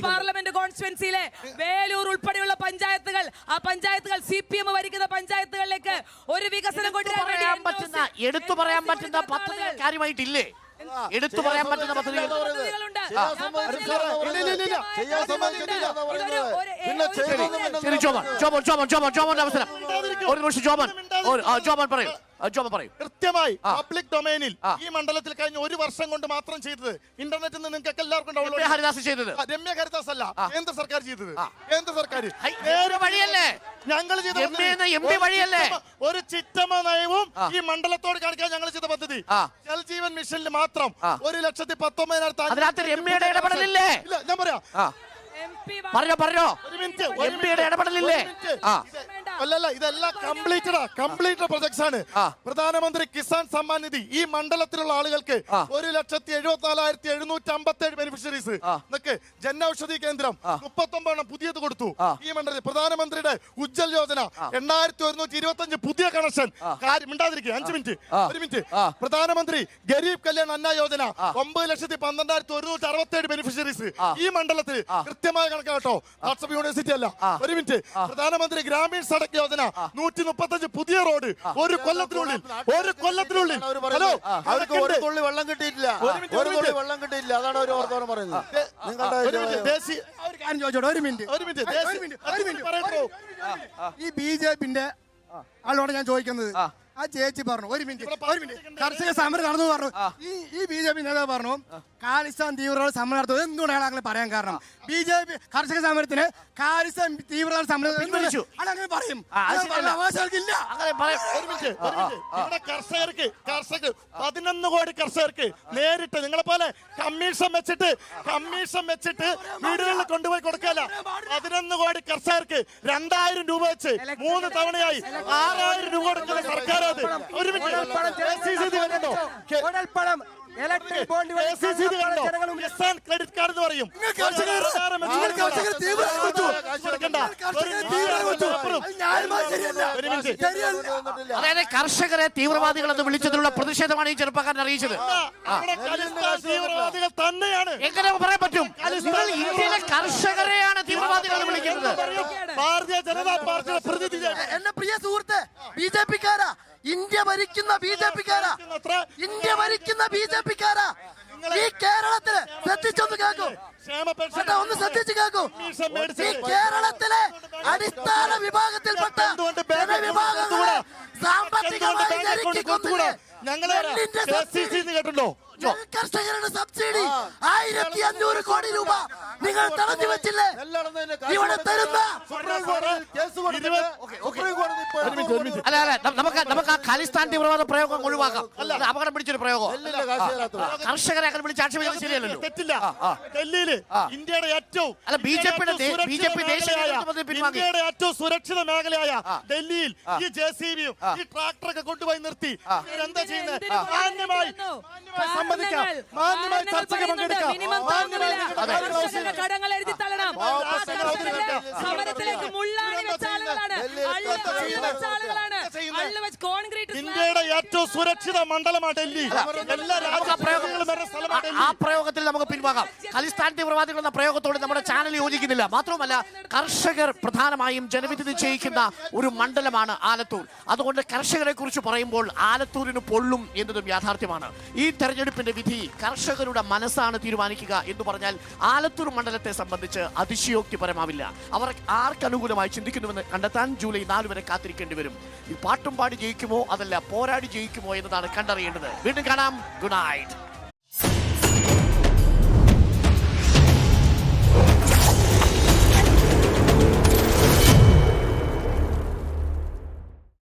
S2: പാർലമെന്റ് കോൺസ്റ്റിറ്റ്യുവൻസിയിലെ വേലൂർ ഉൾപ്പെടെയുള്ള പഞ്ചായത്തുകൾ, ആ പഞ്ചായത്തുകൾ CPM ഭരിക്കുന്ന പഞ്ചായത്തുകളിലേക്ക് ഒരു വികസനം കൊണ്ടുവരാൻ
S1: എടുത്തു പറയാൻ പറ്റുന്ന പദ്ധതികൾ കാര്യമായിട്ടില്ലേ? എടുത്തു പറയാൻ പറ്റുന്ന പദ്ധതികളുണ്ട്. ജോമോന്റെ അവസരം. ഒരു നിമിഷം ജോമോൻ പറയൂ.
S4: കൃത്യമായി പബ്ലിക് ഡൊമൈനിൽ ഈ മണ്ഡലത്തിൽ കഴിഞ്ഞ 1 വർഷം കൊണ്ട് മാത്രം ചെയ്തത് ഇന്റർനെറ്റിൽ നിന്ന് നിങ്ങൾക്ക് എല്ലാവർക്കും
S1: രമ്യ ഹരിദാസ് ചെയ്തത്.
S4: രമ്യ ഹരിദാസ് അല്ല, കേന്ദ്ര സർക്കാർ ചെയ്തത്. കേന്ദ്ര സർക്കാർ
S1: വഴിയല്ലേ
S4: ഞങ്ങൾ
S1: വഴിയല്ലേ?
S4: ഒരു ചിറ്റമ നയവും ഈ മണ്ഡലത്തോട് കാണിക്കാൻ ഞങ്ങൾ ചെയ്ത പദ്ധതി ജൽജീവൻ മിഷനിൽ മാത്രം 1,19,000.
S1: അതിനകത്ത് രമ്യയുടെ ഇടപെടലില്ലേ?
S4: ഇല്ല, ഞാൻ പറയാം.
S1: പറഞ്ഞോ. MPയുടെ ഇടപെടലില്ലേ?
S4: അല്ലല്ല, ഇതെല്ലാം കംപ്ലീറ്റ് പ്രൊജക്ട്സ് ആണ്. പ്രധാനമന്ത്രി കിസാൻ സമ്മാൻ നിധി ഈ മണ്ഡലത്തിലുള്ള ആളുകൾക്ക് 1,74,757 ബെനിഫിഷ്യറീസ്. ജനൌഷധി കേന്ദ്രം 39 പുതിയത് കൊടുത്തു ഈ മണ്ഡലത്തിൽ. പ്രധാനമന്ത്രിയുടെ ഉജ്ജൽ യോജന 8,125 പുതിയ കണക്ഷൻ. മിണ്ടാതിരിക്കുക 5 മിനിറ്റ്. 1 മിനിറ്റ്. പ്രധാനമന്ത്രി ഗരീബ് കല്യാൺ അന്ന യോജന 9,12,167 ബെനിഫിഷ്യറീസ് ഈ മണ്ഡലത്തിൽ. കൃത്യമായ കണക്കാട്ടോ, വാട്സ്ആപ്പ് യൂണിവേഴ്സിറ്റി അല്ല. 1 മിനിറ്റ്. പ്രധാനമന്ത്രി ഗ്രാമീൺ സടക്ക് യോജന 135 പുതിയ റോഡ് ഒരു കൊല്ലത്തിനുള്ളിൽ. ഹലോ,
S3: അവർക്ക് ഒരു തുള്ളി വെള്ളം കിട്ടിയിട്ടില്ല. അതാണ് അവർ ഓർത്തോളം പറയുന്നത്.
S13: ഈ BJPന്റെ ആളോട് ഞാൻ ചോദിക്കുന്നത്, ആ ചേച്ചി പറഞ്ഞു 1 മിനിറ്റ് കർഷക സമരം നടന്നു പറഞ്ഞു. ഈ BJP നേതാവ് പറഞ്ഞു ഖാലിസ്ഥാൻ തീവ്രവാദ സമരം നടത്തുന്നത്. എന്തുകൊണ്ടാണ് അങ്ങനെ പറയാൻ കാരണം? BJP കർഷക സമരത്തിന് ഖാലിസ്ഥാൻ തീവ്രവാദ സമരം അങ്ങനെ പറയും. അവകാശങ്ങൾക്കില്ല.
S4: കർഷകർക്ക് 11 കോടി കർഷകർക്ക് നേരിട്ട് നിങ്ങളെ പോലെ കമ്മീഷൻ വെച്ചിട്ട് വീടുകളിൽ കൊണ്ടുപോയി കൊടുക്കല. 11 കോടി കർഷകർക്ക് 2,000 രൂപ വെച്ച് 3 തവണയായി 6,000 രൂപ കൊടുക്കുന്ന സർക്കാർ. ക്രെഡിറ്റ് കാർഡ് എന്ന് പറയും.
S1: അതായത് കർഷകരെ തീവ്രവാദികളെന്ന് വിളിച്ചതിലുള്ള പ്രതിഷേധമാണ് ഈ ചെറുപ്പക്കാരൻ അറിയിച്ചത്.
S4: തീവ്രവാദികൾ തന്നെയാണ്.
S1: എങ്ങനെ പറയാൻ പറ്റും? ഇന്ത്യയിലെ കർഷകരെയാണ് തീവ്രവാദികളെന്ന് വിളിക്കുന്നത്.
S4: ഭാരതീയ ജനതാ പാർട്ടിയുടെ പ്രതിനിധി
S6: എന്റെ പ്രിയ സുഹൃത്ത് ബിജെപിക്കാരാ, ഇന്ത്യ ഭരിക്കുന്ന ബിജെപിക്കാരാ, ഇന്ത്യ ഭരിക്കുന്ന ബിജെപിക്കാരാ. ഈ കേരളത്തില് ശ്രദ്ധിച്ചൊന്ന് കേൾക്കൂ, ഒന്ന് ശ്രദ്ധിച്ചു കേൾക്കൂ. ഈ കേരളത്തിലെ അടിസ്ഥാന വിഭാഗത്തിൽപ്പെട്ട ജനവിഭാഗങ്ങളെ സാമ്പത്തികമായി ഞെരുക്കിക്കൊന്നില്ലേ?
S4: കേട്ടിട്ടുണ്ടോ?
S6: കർഷകരുടെ സബ്സിഡി 1500 കോടി രൂപ നിങ്ങൾ തടഞ്ഞു വെച്ചില്ലേ? ഇവിടെ തരുന്ന
S1: അല്ല നമുക്ക് ആ ഖലിസ്ഥാൻ തീവ്രവാദ പ്രയോഗം ഒഴിവാക്കാം. അപകടം പിടിച്ചൊരു പ്രയോഗം. കർഷകരെ അങ്ങനെ വിളിച്ച് ആക്ഷേപിക്കുന്നത് ശരിയല്ലല്ലോ.
S4: തെറ്റില്ല. ഡൽഹിയില് ഇന്ത്യയുടെ ഏറ്റവും ഇന്ത്യയുടെ ഏറ്റവും സുരക്ഷിത മേഖലയായ ഡൽഹിയിൽ ഈ JCB-യും ഈ ട്രാക്ടറൊക്കെ കൊണ്ടുപോയി നിർത്തി എന്താ ചെയ്യുന്നത്? മാന്യമായി സംബന്ധിക്കാം, മാന്യമായി ചർച്ചയ്ക്ക് പങ്കെടുക്കാം.
S2: കടങ്ങൾ എഴുതി തള്ളണം. സമരത്തിലേക്ക് മുള്ളാണി വെച്ച ആളുകളാണ്,
S4: ഇന്ത്യയുടെ ഏറ്റവും സുരക്ഷിത മണ്ഡലമാണ് ഡൽഹി. എല്ലാ രാജ്യങ്ങളും
S1: ആ പ്രയോഗത്തിൽ നമുക്ക് പിൻവാങ്ങാം. ഖലിസ്ഥാൻ തീവ്രവാദികൾ എന്ന പ്രയോഗത്തോട് നമ്മുടെ ചാനൽ യോജിക്കുന്നില്ല. മാത്രമല്ല, കർഷകർ പ്രധാനമായും ജനവിധി നിശ്ചയിക്കുന്ന ഒരു മണ്ഡലമാണ് ആലത്തൂർ. അതുകൊണ്ട് കർഷകരെ കുറിച്ച് പറയുമ്പോൾ ആലത്തൂരിന് പൊള്ളും എന്നതും യാഥാർത്ഥ്യമാണ്. ഈ തെരഞ്ഞെടുപ്പിന്റെ വിധി കർഷകരുടെ മനസ്സാണ് തീരുമാനിക്കുക എന്ന് പറഞ്ഞാൽ ആലത്തൂർ മണ്ഡലത്തെ സംബന്ധിച്ച് അതിശയോക്തിപരമാവില്ല. അവർ ആർക്കനുകൂലമായി ചിന്തിക്കുന്നുവെന്ന് കണ്ടെത്താൻ ജൂലൈ 4 വരെ കാത്തിരിക്കേണ്ടി വരും. ഈ പാട്ടും പാടി ജയിക്കുമോ അതല്ല പോരാടി ജയിക്കുമോ എന്നതാണ് കണ്ടറിയേണ്ടത്. വീണ്ടും കാണാം. Good night.